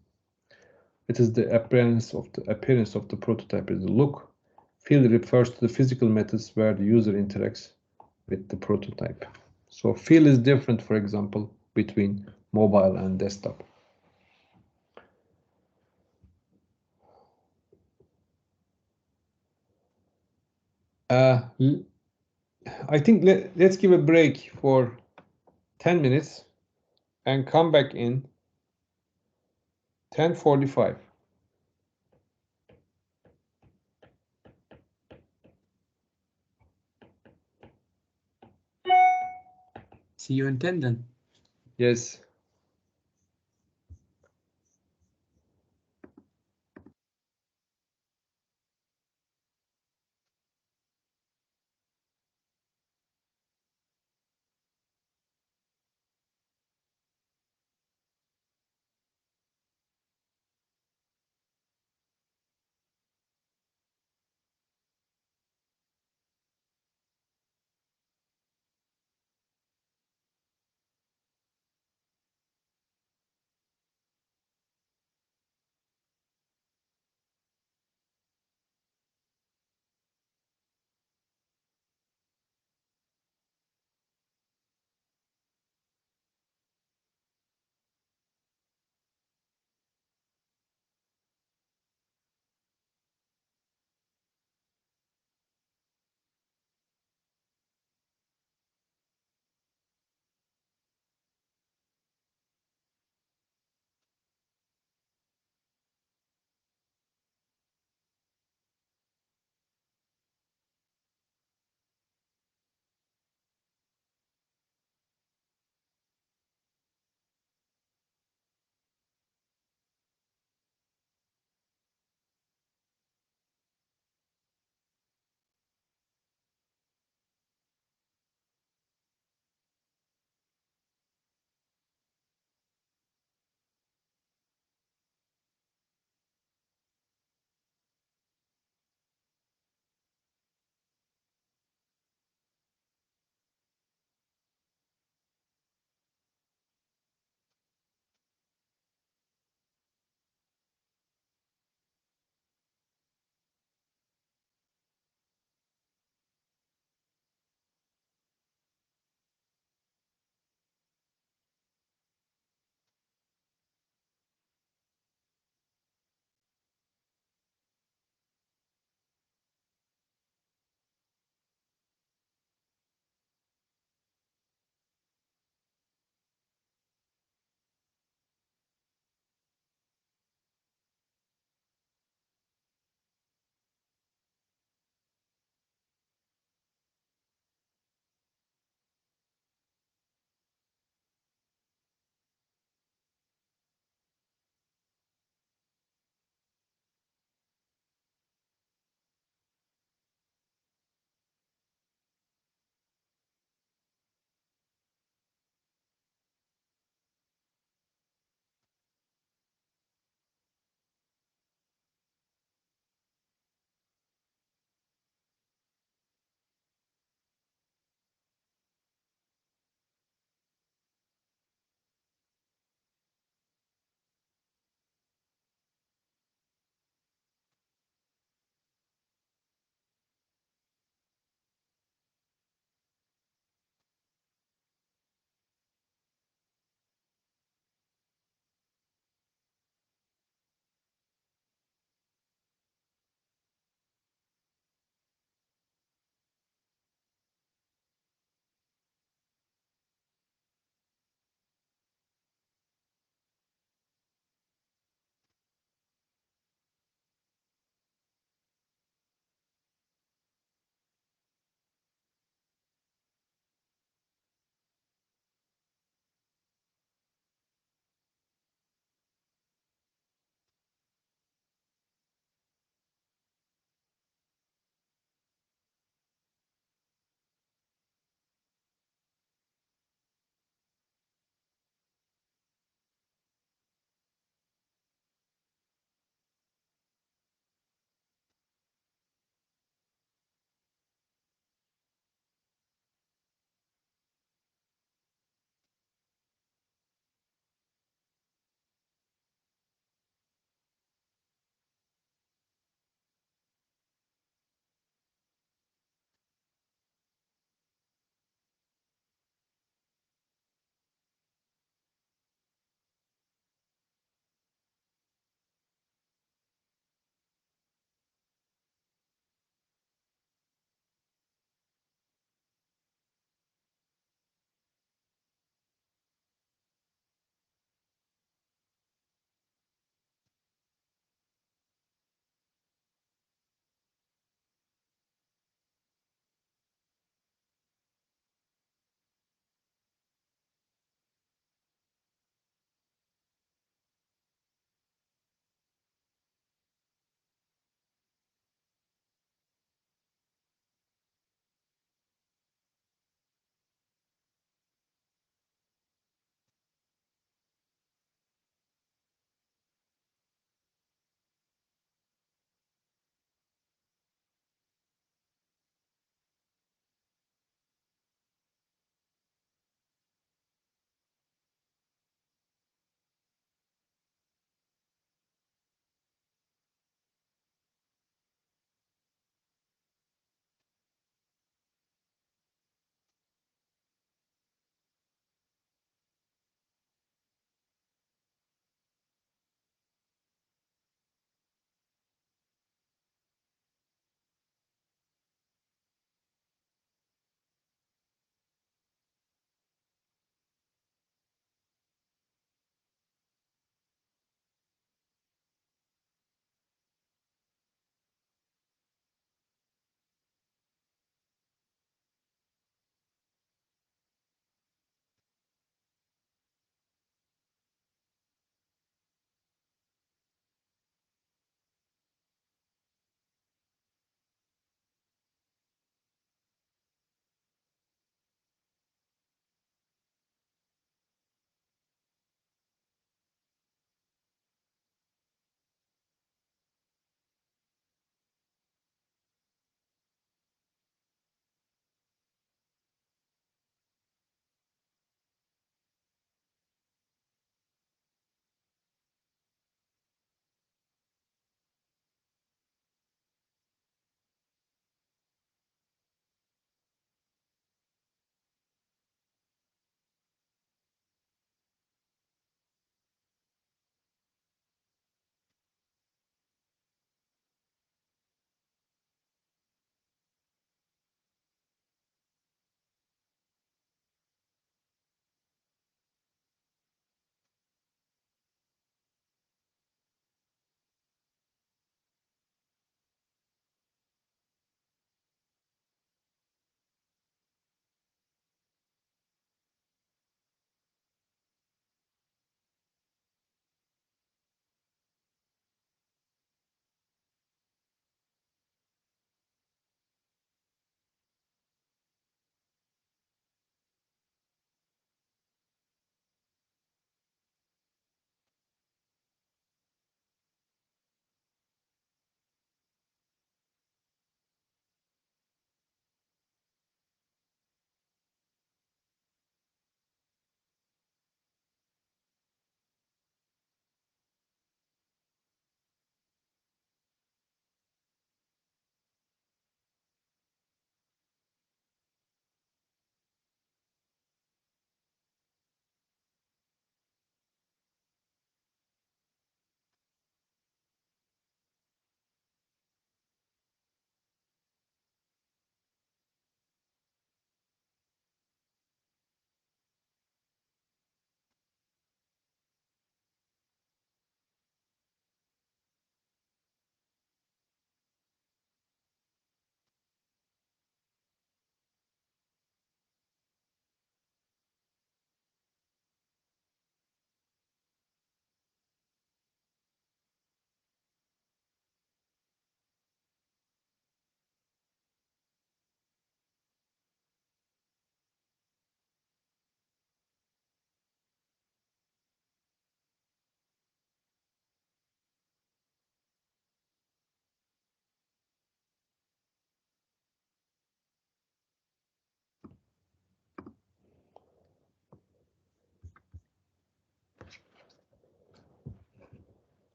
A: It is the appearance of the prototype is the look. Feel refers to the physical methods where the user interacts with the prototype. So feel is different, for example, between mobile and desktop. I think let's give a break for 10 minutes and come back in 10:45.
C: See you in 10 then.
A: Yes.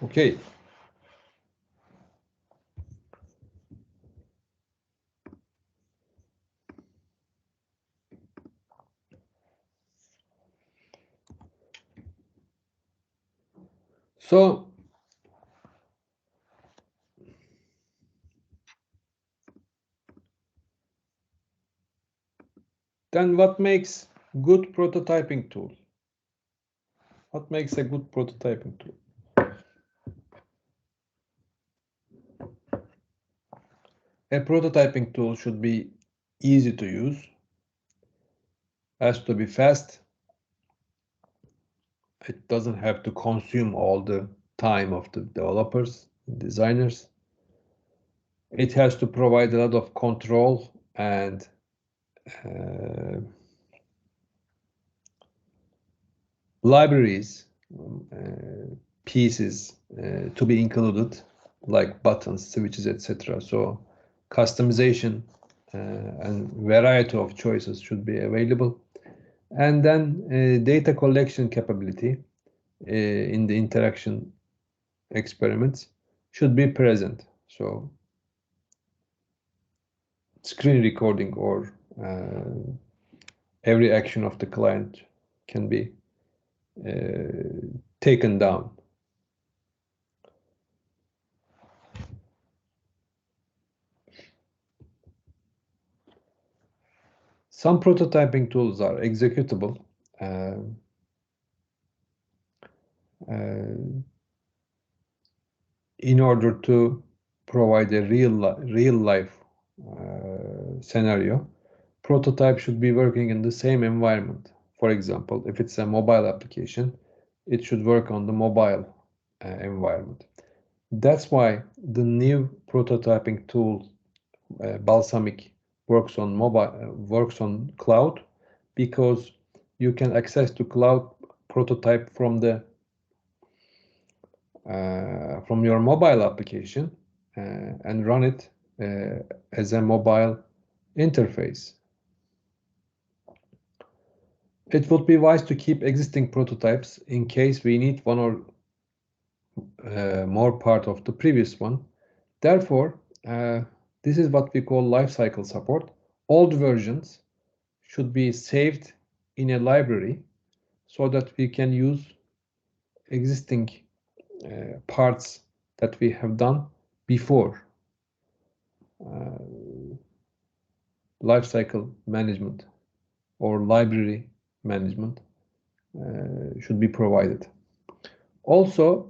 A: Okay. So then what makes good prototyping tool? What makes a good prototyping tool? A prototyping tool should be easy to use, has to be fast. It doesn't have to consume all the time of the developers, designers. It has to provide a lot of control and libraries, pieces to be included, like buttons, switches, etc. So customization and variety of choices should be available. And then data collection capability in the interaction experiments should be present. So screen recording or every action of the client can be taken down. Some prototyping tools are executable in order to provide a real life scenario. Prototype should be working in the same environment. For example, if it's a mobile application, it should work on the mobile environment. That's why the new prototyping tool, Balsamiq, works on cloud, because you can access the cloud prototype from your mobile application and run it as a mobile interface. It would be wise to keep existing prototypes in case we need one or more part of the previous one. Therefore, this is what we call lifecycle support. Old versions should be saved in a library so that we can use existing parts that we have done before. Lifecycle management or library management should be provided. Also,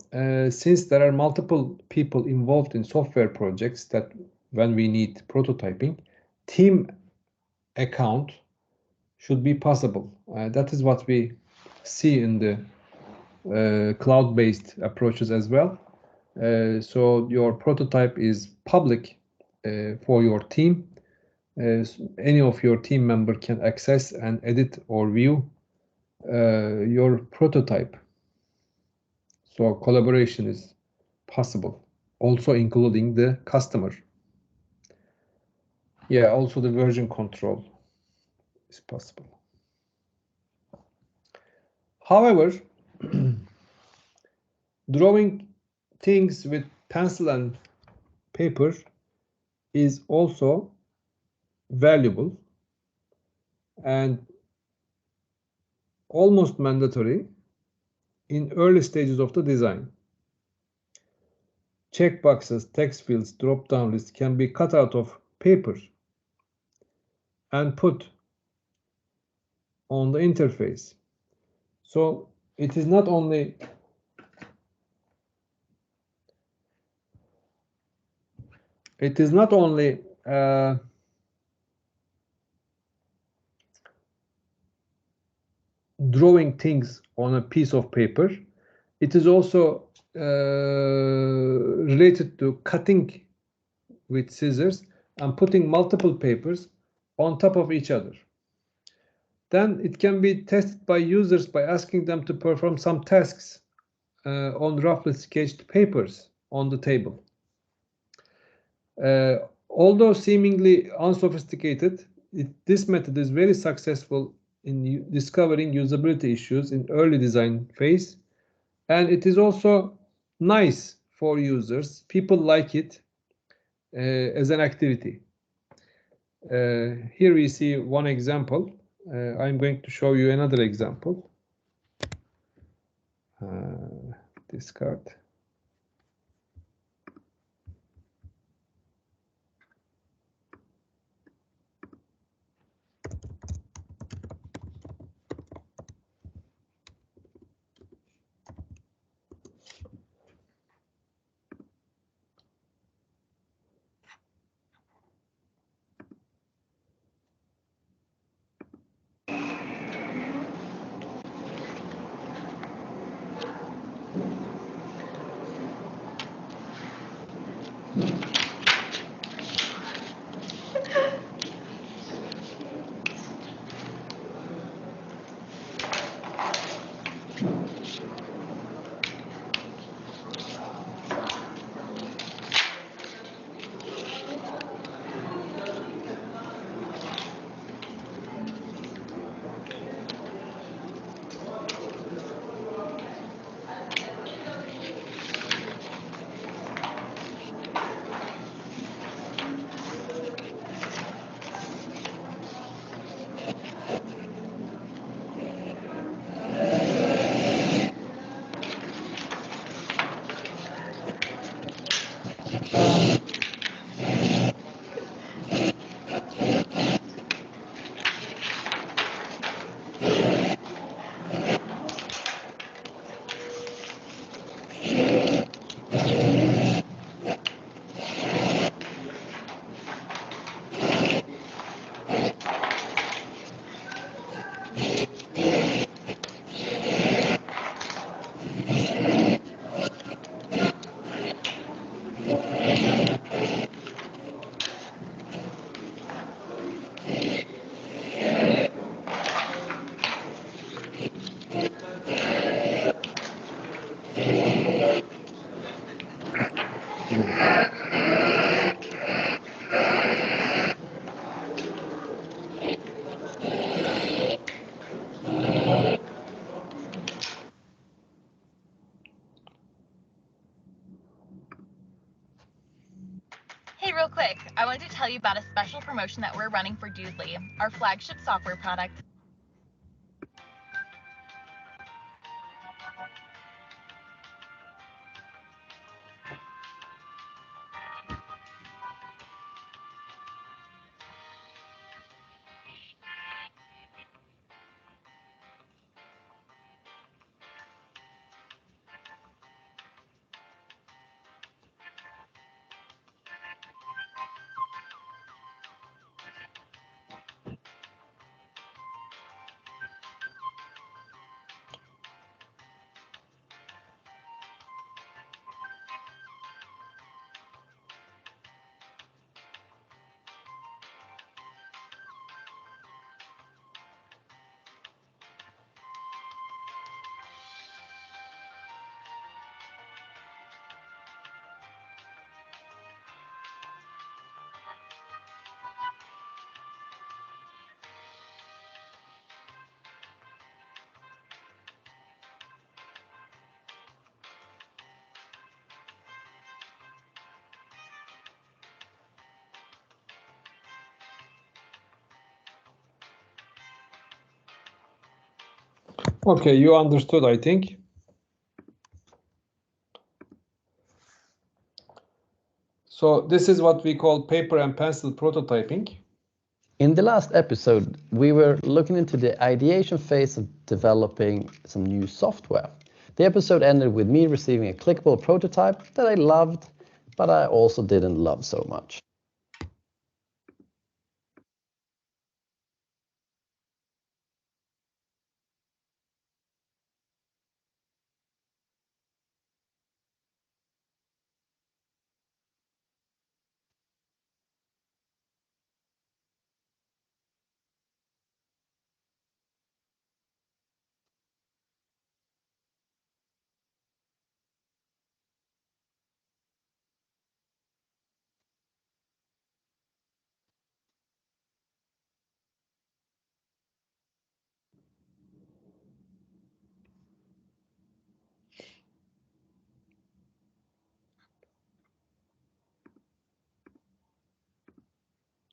A: since there are multiple people involved in software projects, that when we need prototyping, team account should be possible. That is what we see in the cloud-based approaches as well. So your prototype is public for your team. Any of your team member can access and edit or view your prototype. So collaboration is possible, also including the customer. Yeah, also the version control is possible. However, drawing things with pencil and paper is also valuable and almost mandatory in early stages of the design. Checkboxes, text fields, drop-down lists can be cut out of paper and put on the interface. So it is not only drawing things on a piece of paper, it is also related to cutting with scissors and putting multiple papers on top of each other. Then it can be tested by users by asking them to perform some tasks on roughly sketched papers on the table. Although seemingly unsophisticated, this method is very successful in discovering usability issues in early design phase, and it is also nice for users. People like it as an activity. Here we see one example. I'm going to show you another example. Discard.
D: Hey, real quick, I wanted to tell you about a special promotion that we're running for Dudely, our flagship software product.
A: Okay, you understood, I think. So this is what we call paper and pencil prototyping.
E: In the last episode, we were looking into the ideation phase of developing some new software. The episode ended with me receiving a clickable prototype that I loved, but I also didn't love so much.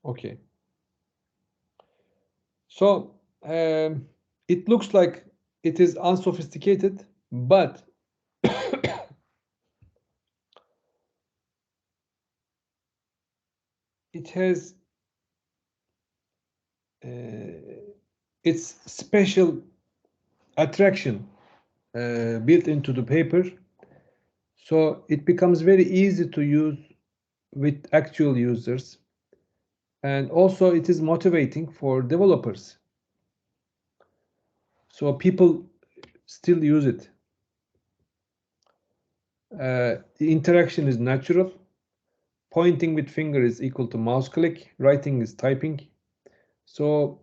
A: Okay. So it looks like it is unsophisticated, but it has its special attraction built into the paper, so it becomes very easy to use with actual users, and also it is motivating for developers, so people still use it. The interaction is natural. Pointing with finger is equal to mouse click. Writing is typing. So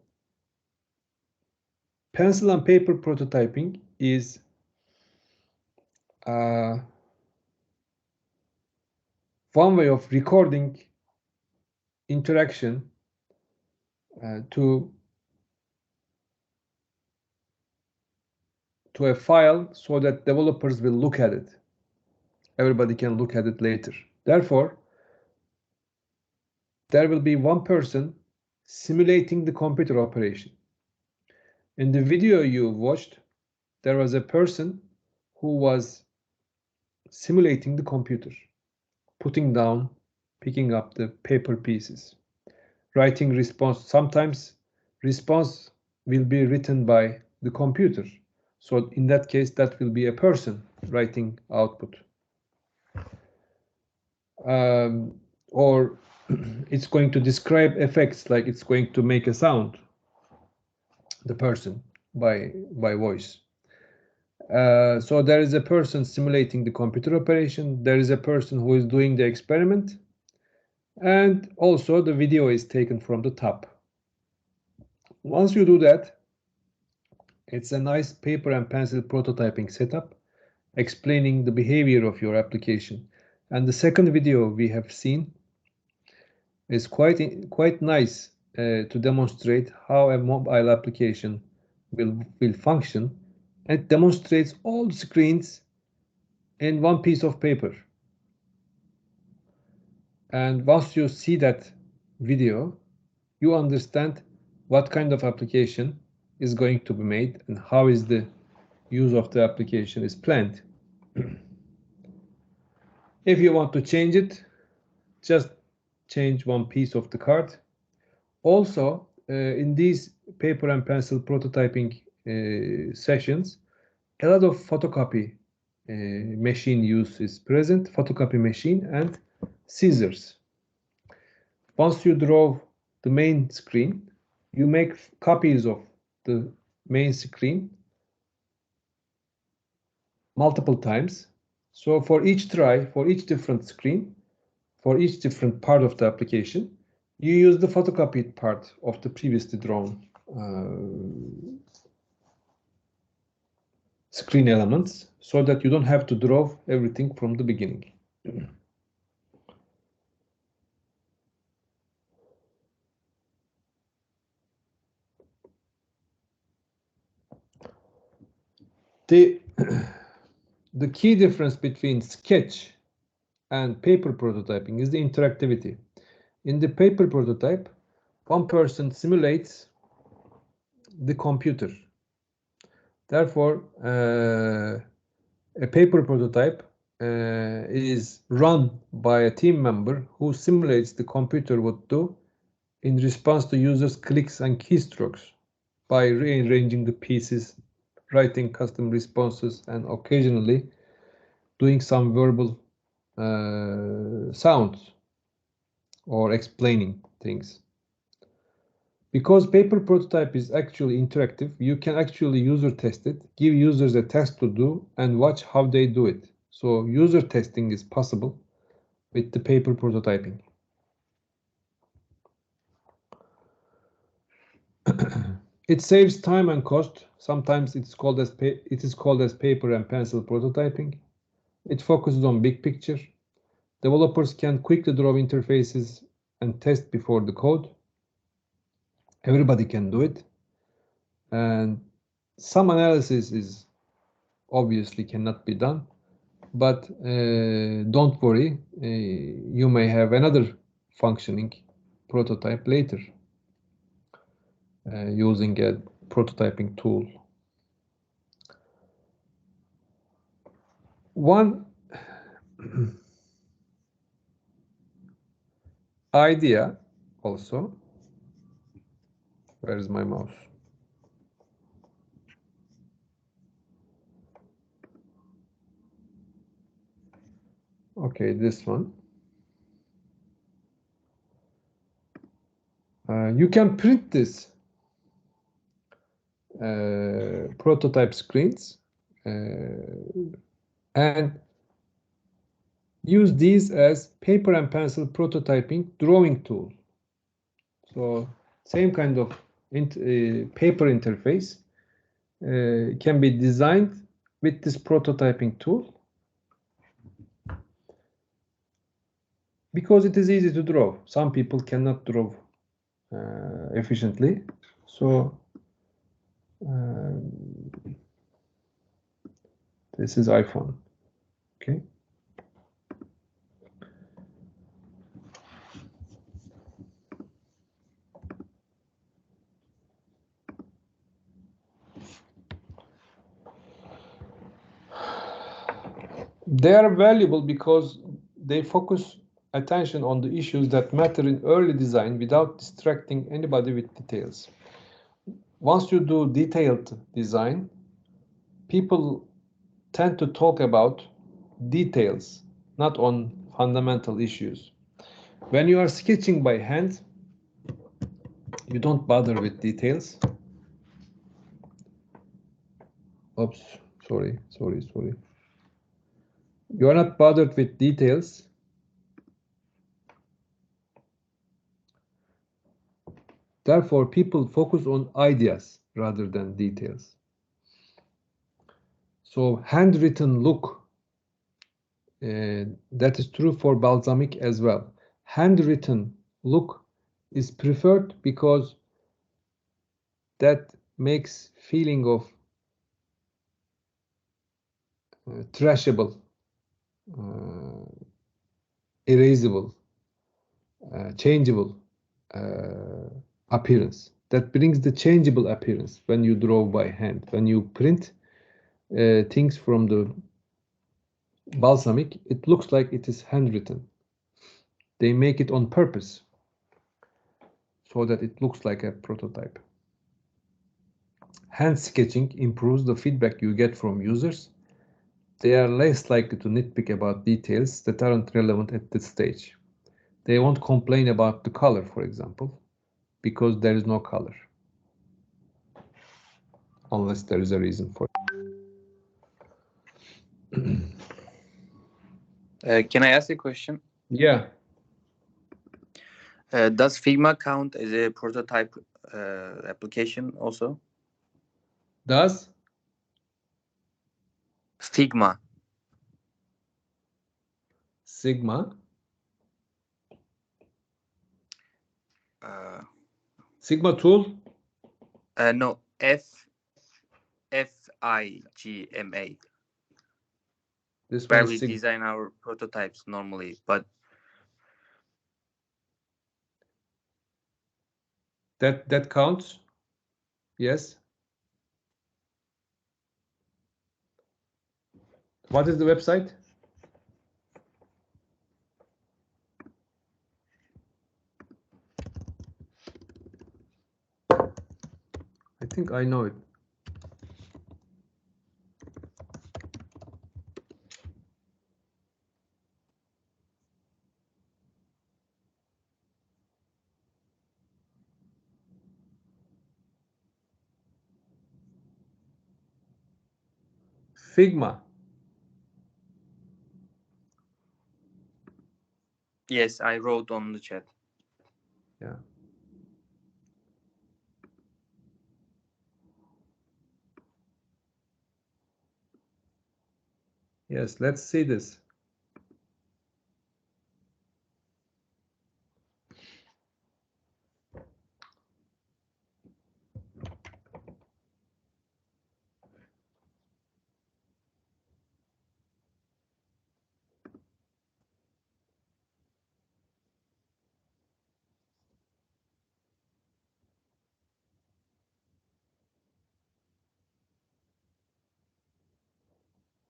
A: pencil and paper prototyping is one way of recording interaction to a file so that developers will look at it. Everybody can look at it later. Therefore, there will be one person simulating the computer operation. In the video you watched, there was a person who was simulating the computer, putting down, picking up the paper pieces, writing response. Sometimes response will be written by the computer. So in that case, that will be a person writing output. Or it's going to describe effects, like it's going to make a sound, the person, by voice. So there is a person simulating the computer operation, there is a person who is doing the experiment, and also the video is taken from the top. Once you do that, it's a nice paper and pencil prototyping setup explaining the behavior of your application. And the second video we have seen is quite nice to demonstrate how a mobile application will function. It demonstrates all screens in one piece of paper. And once you see that video, you understand what kind of application is going to be made and how is the use of the application is planned. If you want to change it, just change one piece of the card. Also, in these paper and pencil prototyping sessions, a lot of photocopy machine use is present, photocopy machine and scissors. Once you draw the main screen, you make copies of the main screen multiple times. So for each try, for each different screen, for each different part of the application, you use the photocopied part of the previously drawn screen elements, so that you don't have to draw everything from the beginning. The key difference between sketch and paper prototyping is the interactivity. In the paper prototype, one person simulates the computer. Therefore, a paper prototype is run by a team member who simulates the computer would do in response to users' clicks and keystrokes by rearranging the pieces, writing custom responses, and occasionally doing some verbal sounds or explaining things. Because paper prototype is actually interactive, you can actually user test it, give users a task to do, and watch how they do it. So user testing is possible with the paper prototyping. It saves time and cost. Sometimes it is called as paper and pencil prototyping. It focuses on big picture. Developers can quickly draw interfaces and test before the code. Everybody can do it. And some analysis is obviously cannot be done, but don't worry, you may have another functioning prototype later using a prototyping tool. One idea also, where is my mouse? Okay, this one. You can print this prototype screens and use these as paper and pencil prototyping drawing tool. So same kind of paper interface can be designed with this prototyping tool because it is easy to draw. Some people cannot draw efficiently. So this is iPhone. Okay. They are valuable because they focus attention on the issues that matter in early design without distracting anybody with details. Once you do detailed design, people tend to talk about details, not on fundamental issues. When you are sketching by hand, you don't bother with details. Oops, sorry. You are not bothered with details. Therefore, people focus on ideas rather than details. So handwritten look, that is true for Balsamiq as well. Handwritten look is preferred because that makes feeling of trashable, erasable, changeable appearance. That brings the changeable appearance when you draw by hand. When you print things from the Balsamiq, it looks like it is handwritten. They make it on purpose so that it looks like a prototype. Hand sketching improves the feedback you get from users. They are less likely to nitpick about details that aren't relevant at this stage. They won't complain about the color, for example, because there is no color. Unless there is a reason for
F: it. Can I ask a question?
A: Yeah.
F: Does Figma count as a prototype application also?
A: Does?
F: Figma.
A: Sigma?
F: Uh,
A: Sigma tool?
F: no, Figma.
A: This
F: Where
A: one
F: we
A: is Sigma.
F: design our prototypes normally, but
A: That counts? Yes. What is the website? I think I know it. Figma.
F: yes, I wrote on the chat.
A: Yeah. Yes, let's see this.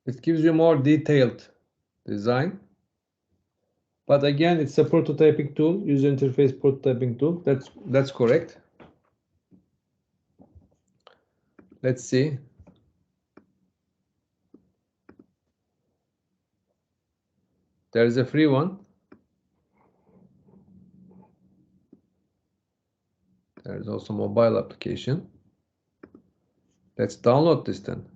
A: It gives you more detailed design. But again, it's a prototyping tool, user interface prototyping tool. That's correct. Let's see. There is a free one. There is also mobile application. Let's download this then.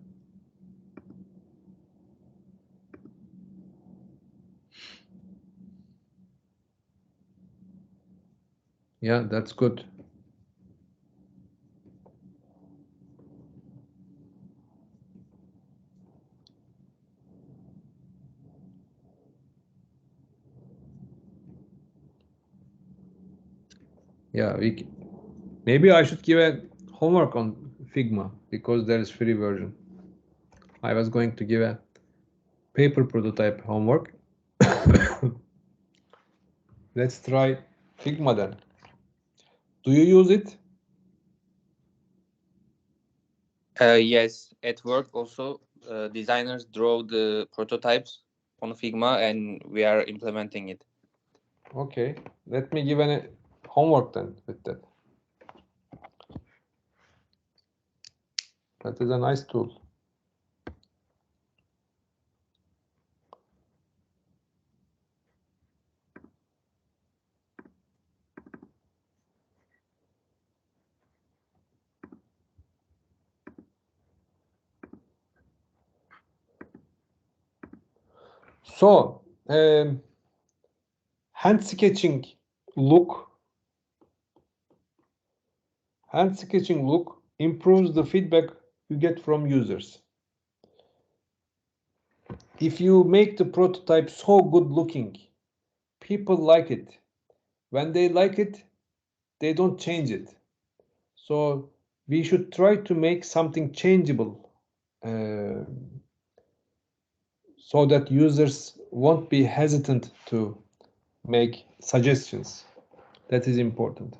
A: Yeah, that's good. Yeah, maybe I should give a homework on Figma because there is free version. I was going to give a paper prototype homework. Let's try Figma then. Do you use it?
F: Yes, at work also, designers draw the prototypes on Figma, and we are implementing it.
A: Okay, let me give a homework then with that. That is a nice tool. So, hand sketching look improves the feedback you get from users. If you make the prototype so good looking, people like it. When they like it, they don't change it. So we should try to make something changeable so that users won't be hesitant to make suggestions. That is important.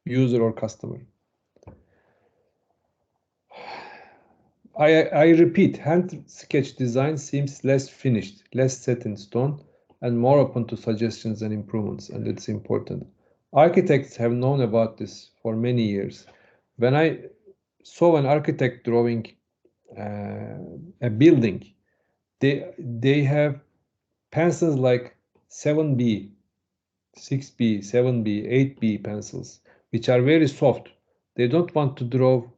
A: User or customer. I repeat, hand sketch design seems less finished, less set in stone, and more open to suggestions and improvements, and it's important. Architects have known about this for many years. When I saw an architect drawing a building, they have pencils like 7B, 6B, 7B, 8B pencils, which are very soft. They don't want to draw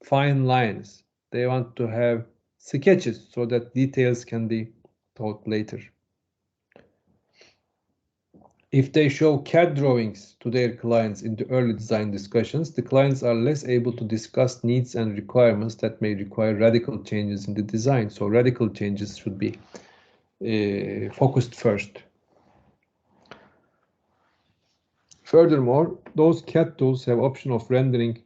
A: fine lines. They want to have sketches so that details can be taught later. If they show CAD drawings to their clients in the early design discussions, the clients are less able to discuss needs and requirements that may require radical changes in the design. So radical changes should be focused first. Furthermore, those CAD tools have option of rendering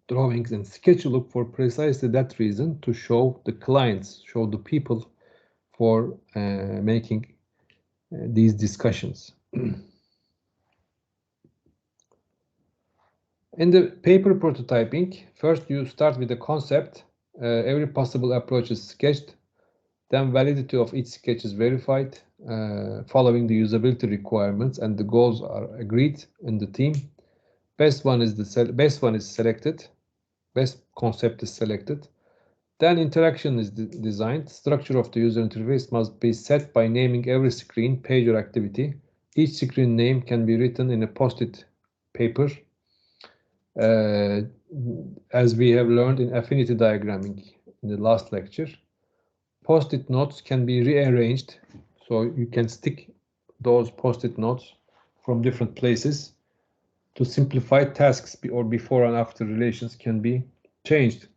A: drawings and SketchLook for precisely that reason, to show the clients, show the people for making these discussions. In the paper prototyping, first you start with the concept. Every possible approach is sketched. Then validity of each sketch is verified, following the usability requirements, and the goals are agreed in the team. Best one is selected. Best concept is selected. Then interaction is designed. Structure of the user interface must be set by naming every screen, page, or activity. Each screen name can be written in a post-it paper, as we have learned in affinity diagramming in the last lecture. Post-it notes can be rearranged, so you can stick those post-it notes from different places to simplify tasks, or before and after relations can be changed.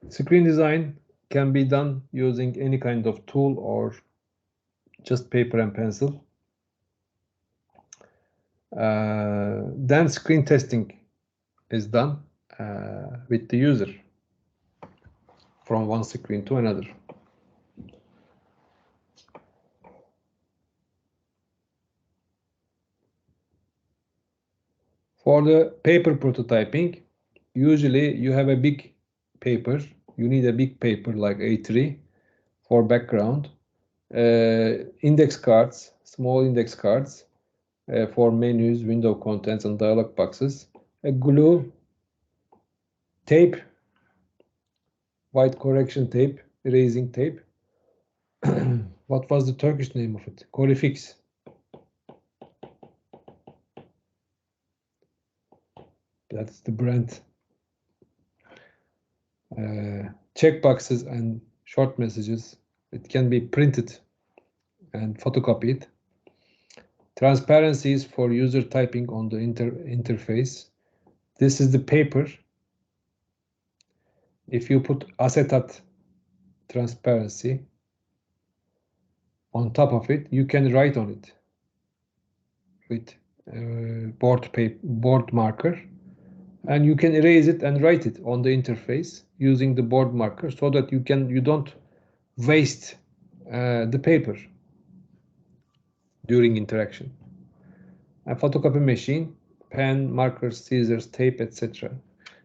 A: Screen design can be done using any kind of tool or just paper and pencil. Then screen testing is done with the user from one screen to another. For the paper prototyping, usually you have a big paper. You need a big paper like A3 for background, index cards, small index cards for menus, window contents, and dialog boxes, a glue, tape, white correction tape, erasing tape. What was the Turkish name of it? Corifix. That's the brand. Checkboxes and short messages. It can be printed and photocopied. Transparencies for user typing on the interface. This is the paper. If you put acetate transparency on top of it, you can write on it with board marker, and you can erase it and write it on the interface using the board marker, so that you don't waste the paper during interaction. A photocopy machine, pen, markers, scissors, tape, etc.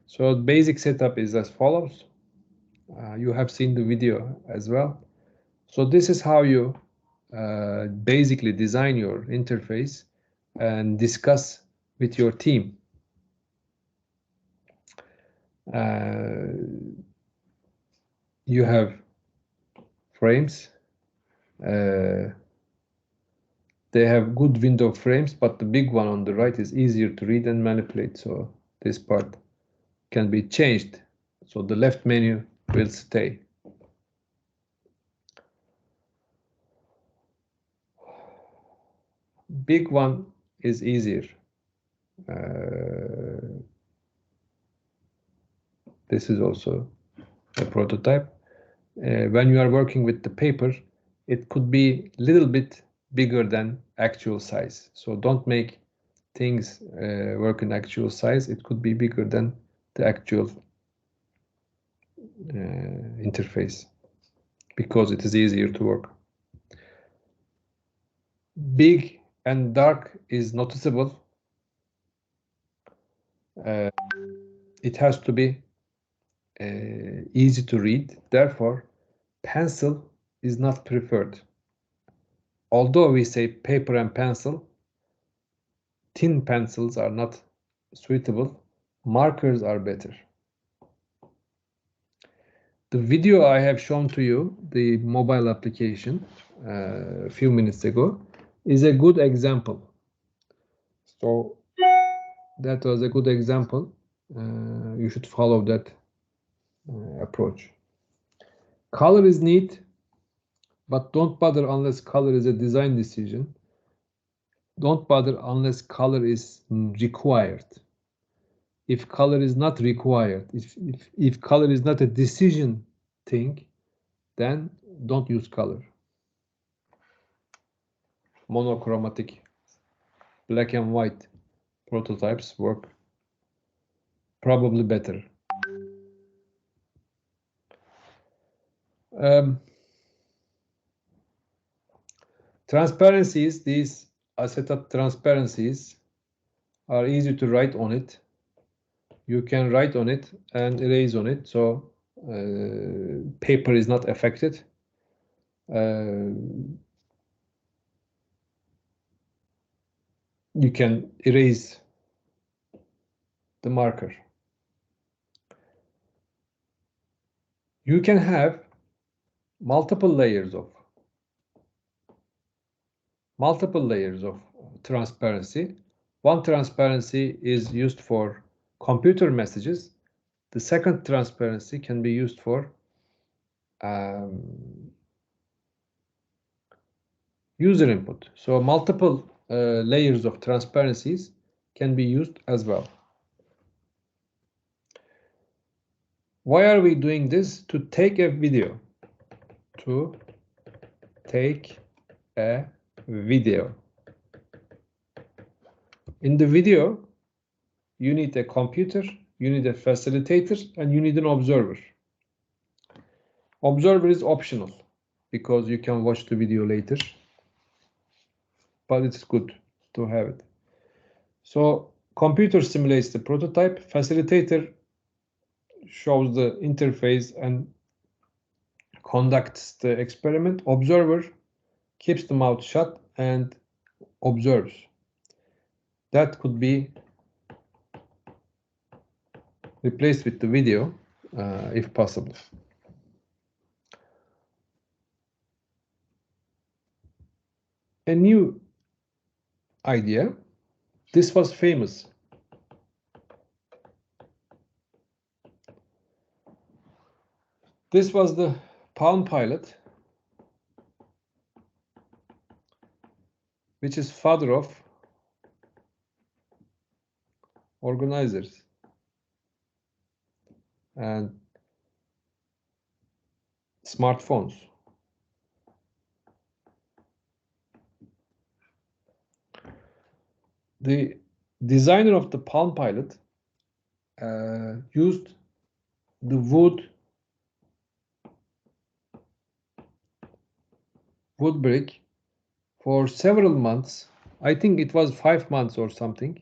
A: So basic setup is as follows. You have seen the video as well. So this is how you basically design your interface and discuss with your team. You have frames. They have good window frames, but the big one on the right is easier to read and manipulate. So this part can be changed. So the left menu will stay. Big one is easier. This is also a prototype. When you are working with the paper, it could be a little bit bigger than actual size. So don't make things work in actual size. It could be bigger than the actual interface, because it is easier to work. Big and dark is noticeable. It has to be easy to read. Therefore, pencil is not preferred. Although we say paper and pencil, thin pencils are not suitable. Markers are better. The video I have shown to you, the mobile application, a few minutes ago, is a good example. So that was a good example. You should follow that approach. Color is neat, but don't bother unless color is a design decision. Don't bother unless color is required. If color is not required, if color is not a decision thing, then don't use color. Monochromatic, black and white prototypes work probably better. Transparencies, these acetate transparencies are easy to write on it. You can write on it and erase on it, so paper is not affected. You can erase the marker. You can have multiple layers of transparency. One transparency is used for computer messages. The second transparency can be used for user input. So multiple layers of transparencies can be used as well. Why are we doing this? To take a video. To take a video. In the video, you need a computer, you need a facilitator, and you need an observer. Observer is optional because you can watch the video later, but it's good to have it. So computer simulates the prototype, facilitator shows the interface and conducts the experiment. Observer keeps the mouth shut and observes. That could be replaced with the video if possible. A new idea. This was famous. This was the Palm Pilot, which is father of organizers and smartphones. The designer of the Palm Pilot used the wood brick for several months. I think it was 5 months or something.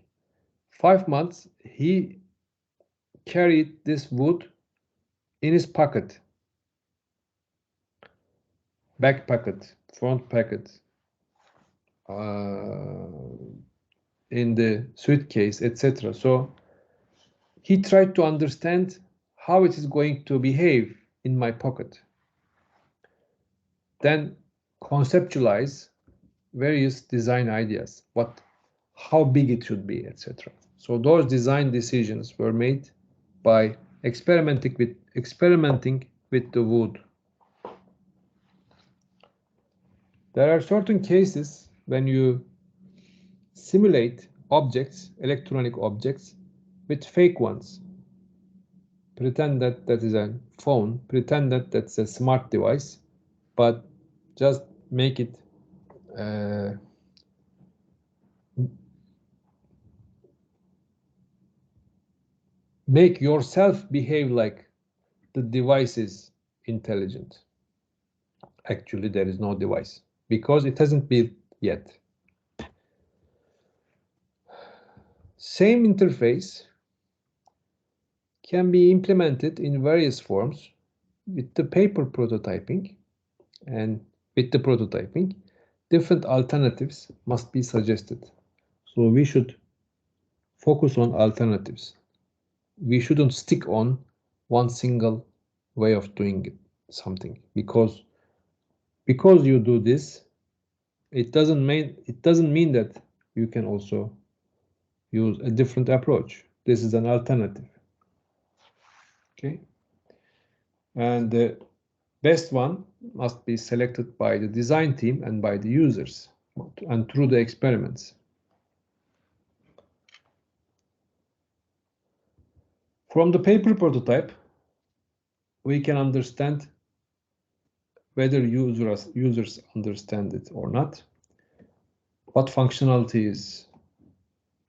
A: 5 months he carried this wood in his pocket, back pocket, front pocket, in the suitcase, etc. So he tried to understand how it is going to behave in my pocket. Then conceptualize various design ideas, how big it should be, etc. So those design decisions were made by experimenting with the wood. There are certain cases when you simulate objects, electronic objects, with fake ones. Pretend that that is a phone, pretend that that's a smart device, but just make it make yourself behave like the device is intelligent. Actually, there is no device because it hasn't built yet. Same interface can be implemented in various forms with the paper prototyping, and with the prototyping, different alternatives must be suggested. So we should focus on alternatives. We shouldn't stick on one single way of doing something, because you do this, it doesn't mean that you can also use a different approach. This is an alternative. Okay, and the best one must be selected by the design team and by the users and through the experiments. From the paper prototype, we can understand whether users understand it or not. What functionality is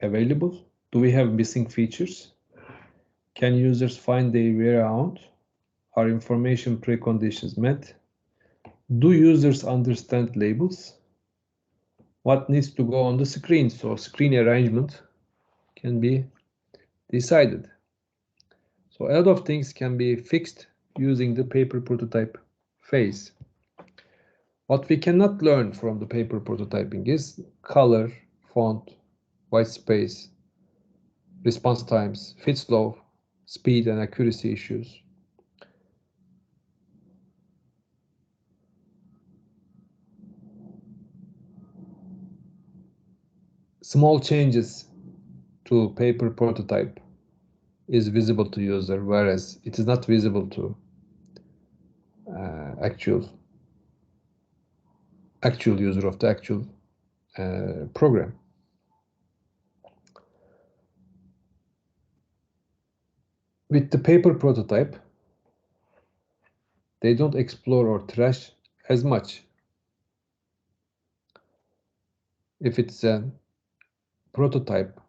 A: available? Do we have missing features? Can users find their way around? Are information preconditions met? Do users understand labels? What needs to go on the screen? So screen arrangement can be decided. So a lot of things can be fixed using the paper prototype phase. What we cannot learn from the paper prototyping is color, font, white space, response times, fit flow, speed and accuracy issues. Small changes to paper prototype is visible to user, whereas it is not visible to actual user of the actual program. With the paper prototype, they don't explore or trash as much. If it's a prototype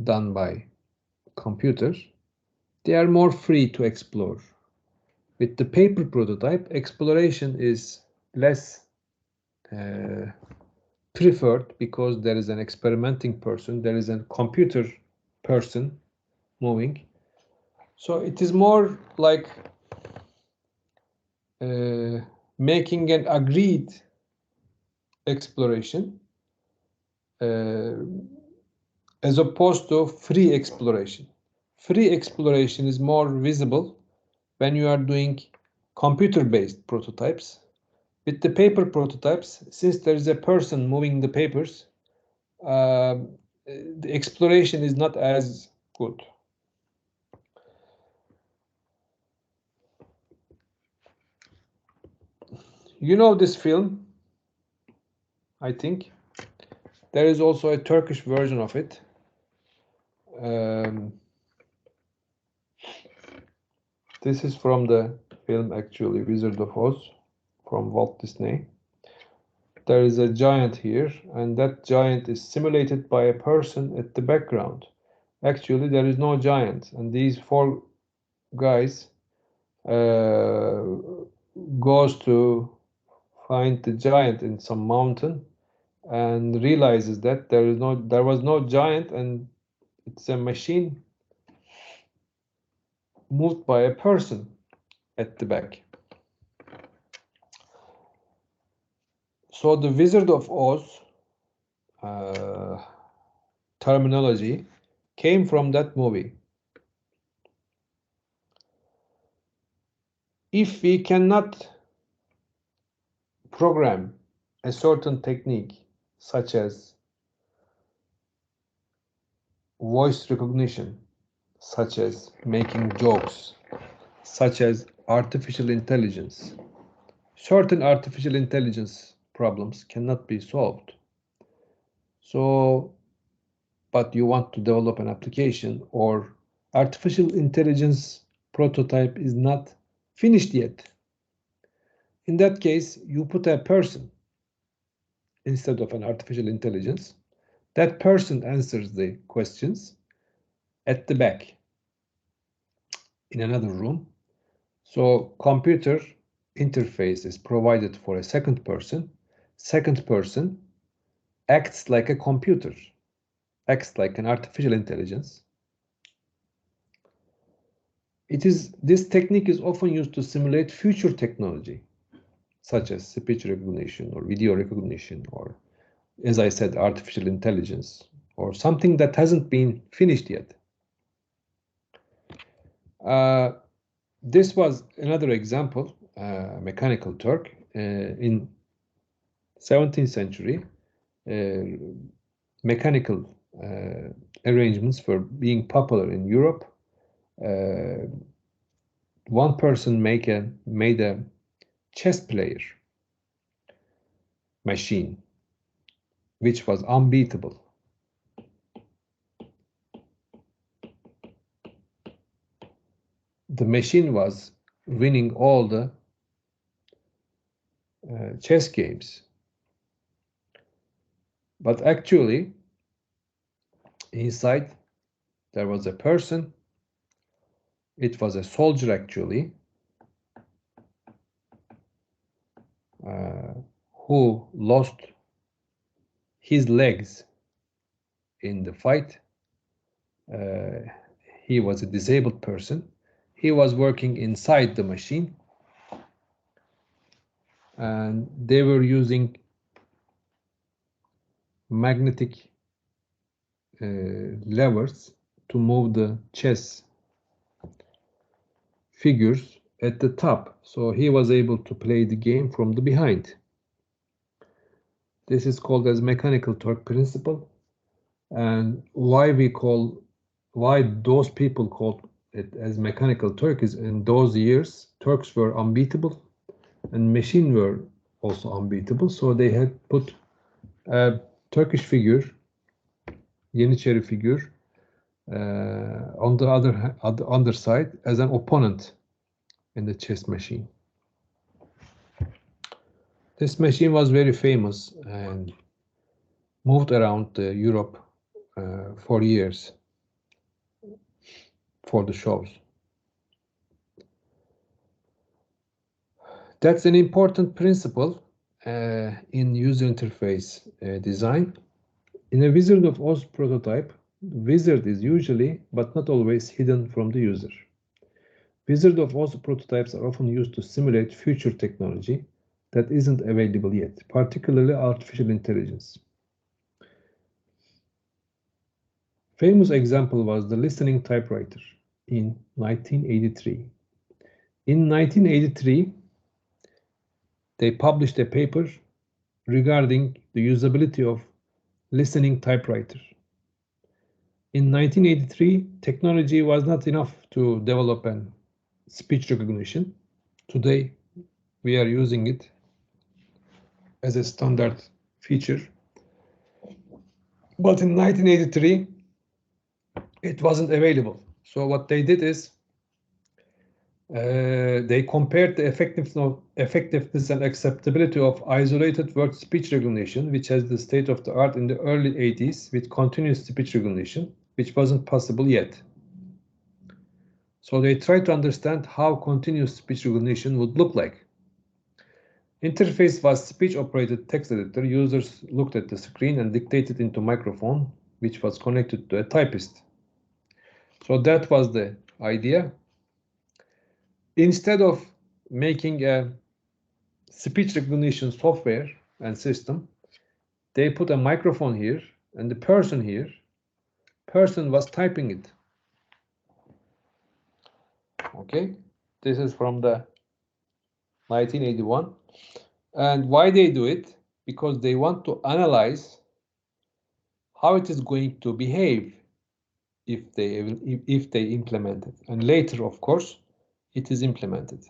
A: done by computers, they are more free to explore. With the paper prototype, exploration is less preferred because there is an experimenting person, there is a computer person moving, So it is more like making an agreed exploration as opposed to free exploration. Free exploration is more visible when you are doing computer-based prototypes. With the paper prototypes, since there is a person moving the papers, the exploration is not as good. You know this film, I think. There is also a Turkish version of it. This is from the film, actually, Wizard of Oz, from Walt Disney. There is a giant here, and that giant is simulated by a person at the background. Actually, there is no giant, and these four guys goes to find the giant in some mountain and realizes that there was no giant, and it's a machine moved by a person at the back. So the Wizard of Oz terminology came from that movie. If we cannot program a certain technique, such as voice recognition, such as making jokes, such as artificial intelligence, certain artificial intelligence problems cannot be solved. So, but you want to develop an application, or artificial intelligence prototype is not finished yet. In that case, you put a person instead of an artificial intelligence. That person answers the questions at the back in another room. So computer interface is provided for a second person. Second person acts like a computer, acts like an artificial intelligence. This technique is often used to simulate future technology, such as speech recognition or video recognition, or, as I said, artificial intelligence, or something that hasn't been finished yet. This was another example, Mechanical Turk. In 17th century, mechanical arrangements were being popular in Europe. One person made a chess player machine, which was unbeatable. The machine was winning all the chess games. But actually, inside, there was a person. It was a soldier, actually, who lost his legs in the fight. He was a disabled person. He was working inside the machine, and they were using magnetic levers to move the chess figures at the top, so he was able to play the game from the behind. This is called as Mechanical Turk principle, and why those people called it as Mechanical Turk is, in those years Turks were unbeatable and machines were also unbeatable, so they had put a Turkish figure, Yeniçeri figure, on the other side as an opponent in the chess machine. This machine was very famous and moved around Europe for years for the shows. That's an important principle in user interface design. In a Wizard of Oz prototype, the wizard is usually, but not always, hidden from the user. Wizard of Oz prototypes are often used to simulate future technology that isn't available yet, particularly artificial intelligence. Famous example was the listening typewriter in 1983. In 1983, they published a paper regarding the usability of listening typewriter. In 1983, technology was not enough to develop an speech recognition. Today, we are using it as a standard feature. But in 1983, it wasn't available. So what they did is they compared the effectiveness and acceptability of isolated word speech recognition, which has the state of the art in the early 80s, with continuous speech recognition, which wasn't possible yet. So they tried to understand how continuous speech recognition would look like. Interface was speech-operated text editor. Users looked at the screen and dictated into microphone, which was connected to a typist. So that was the idea. Instead of making a speech recognition software and system, they put a microphone here and the person here. Person was typing it. Okay, this is from the 1981. And why they do it? Because they want to analyze how it is going to behave if they implement it. And later, of course, it is implemented.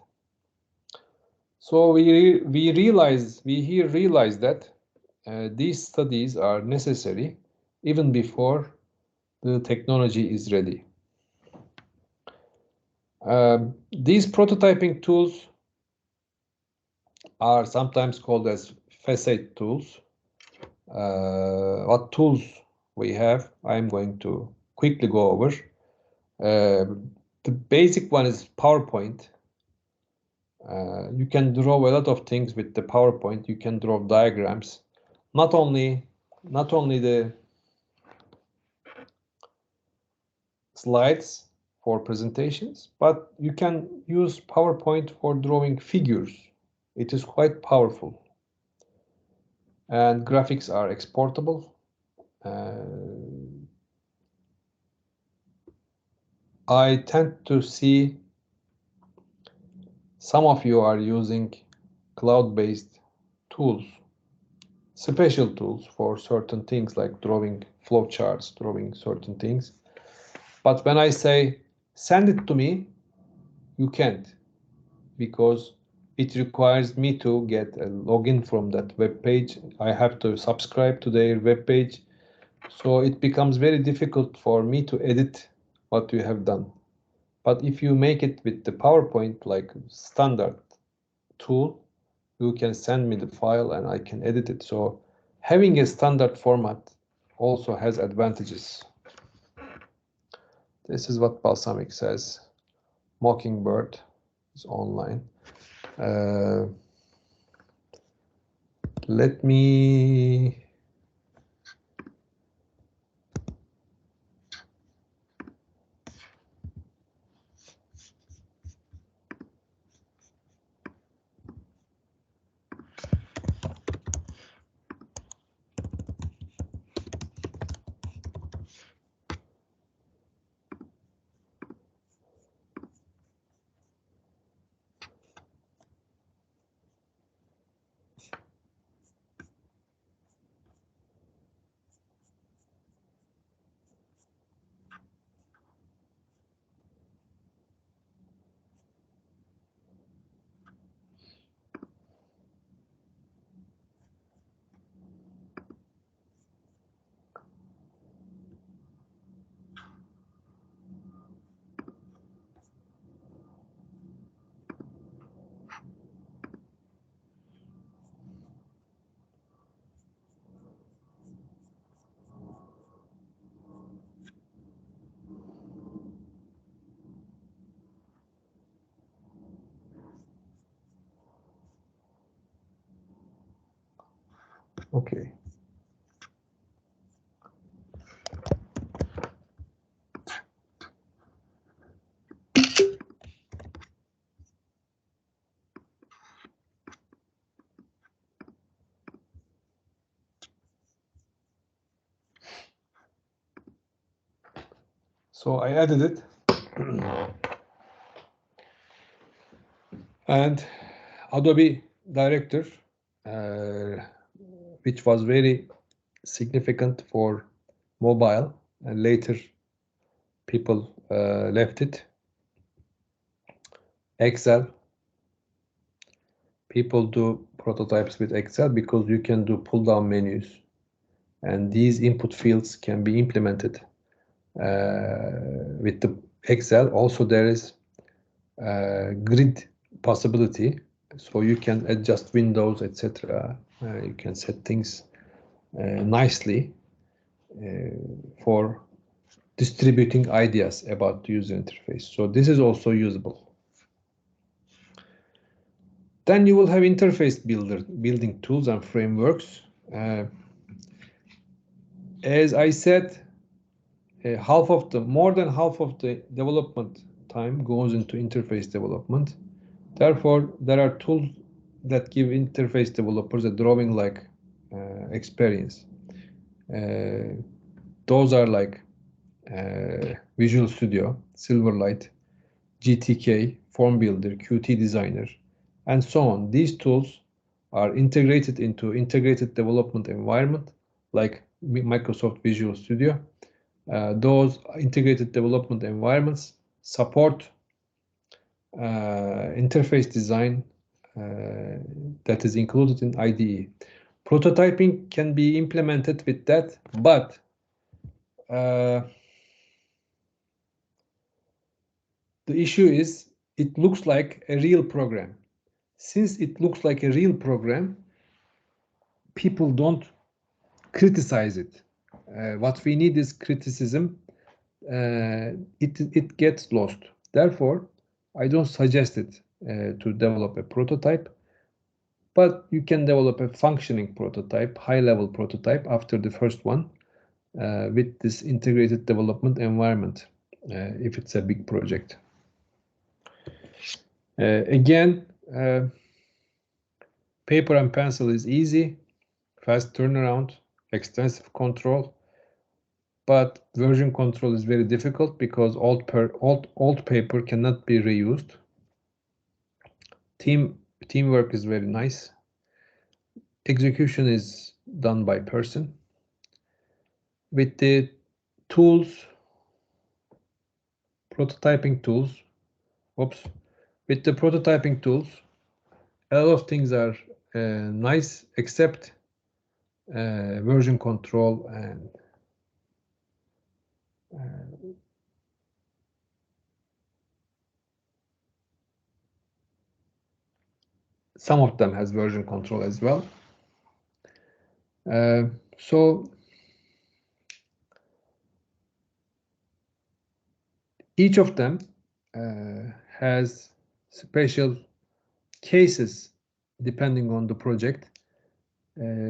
A: So we realize that these studies are necessary even before the technology is ready. These prototyping tools are sometimes called as facade tools. What tools we have, I'm going to quickly go over. The basic one is PowerPoint. You can draw a lot of things with the PowerPoint. You can draw diagrams. Not only the slides for presentations, but you can use PowerPoint for drawing figures. It is quite powerful. And graphics are exportable. I tend to see some of you are using cloud-based tools, special tools for certain things like drawing flowcharts, drawing certain things. But when I say send it to me, you can't, because it requires me to get a login from that web page. I have to subscribe to their web page. So it becomes very difficult for me to edit what you have done. But if you make it with the PowerPoint like standard tool, you can send me the file and I can edit it. So having a standard format also has advantages. This is what Balsamiq says. Mockingbird is online. Let me okay. So I added it. And Adobe Director, which was very significant for mobile, and later people left it. Excel. People do prototypes with Excel because you can do pull-down menus, and these input fields can be implemented with the Excel. Also, there is grid possibility, so you can adjust windows, etc. You can set things nicely for distributing ideas about the user interface. So this is also usable. Then you will have interface building tools and frameworks. As I said, more than half of the development time goes into interface development. Therefore, there are tools that give interface developers a drawing-like experience. Those are like Visual Studio, Silverlight, GTK, Form Builder, Qt Designer, and so on. These tools are integrated into integrated development environment like Microsoft Visual Studio. Those integrated development environments support interface design that is included in IDE. Prototyping can be implemented with that, but the issue is it looks like a real program. Since it looks like a real program, people don't criticize it. What we need is criticism. It gets lost. Therefore, I don't suggest it to develop a prototype, but you can develop a functioning prototype, high-level prototype after the first one with this integrated development environment if it's a big project. Again, paper and pencil is easy, fast turnaround, extensive control, but version control is very difficult because old paper cannot be reused. Teamwork is very nice. Execution is done by person. With the tools, prototyping tools, with the prototyping tools, a lot of things are nice except version control and some of them has version control as well. So each of them has special cases depending on the project.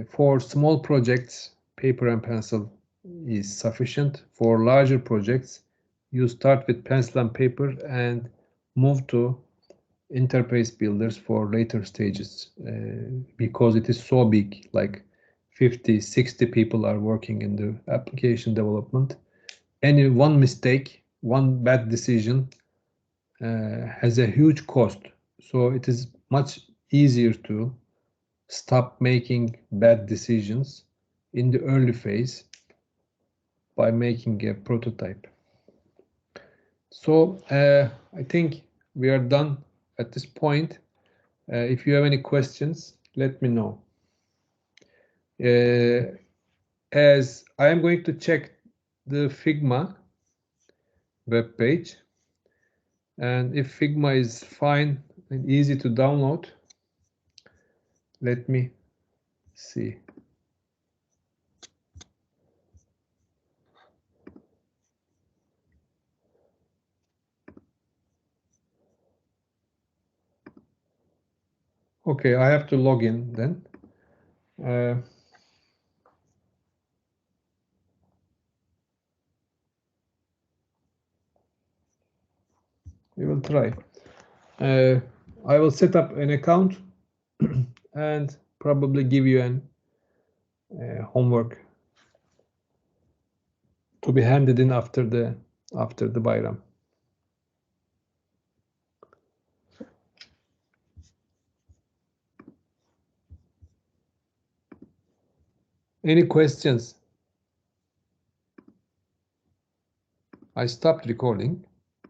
A: For small projects, paper and pencil is sufficient. For larger projects, you start with pencil and paper and move to interface builders for later stages because it is so big, like 50, 60 people are working in the application development. Any one mistake, one bad decision has a huge cost. So it is much easier to stop making bad decisions in the early phase by making a prototype. So I think we are done at this point. If you have any questions, let me know. As I am going to check the Figma web page, and if Figma is fine and easy to download, let me see. Okay, I have to log in then. We will try. I will set up an account and probably give you an homework to be handed in after the after the Bayram. Any questions? I stopped recording.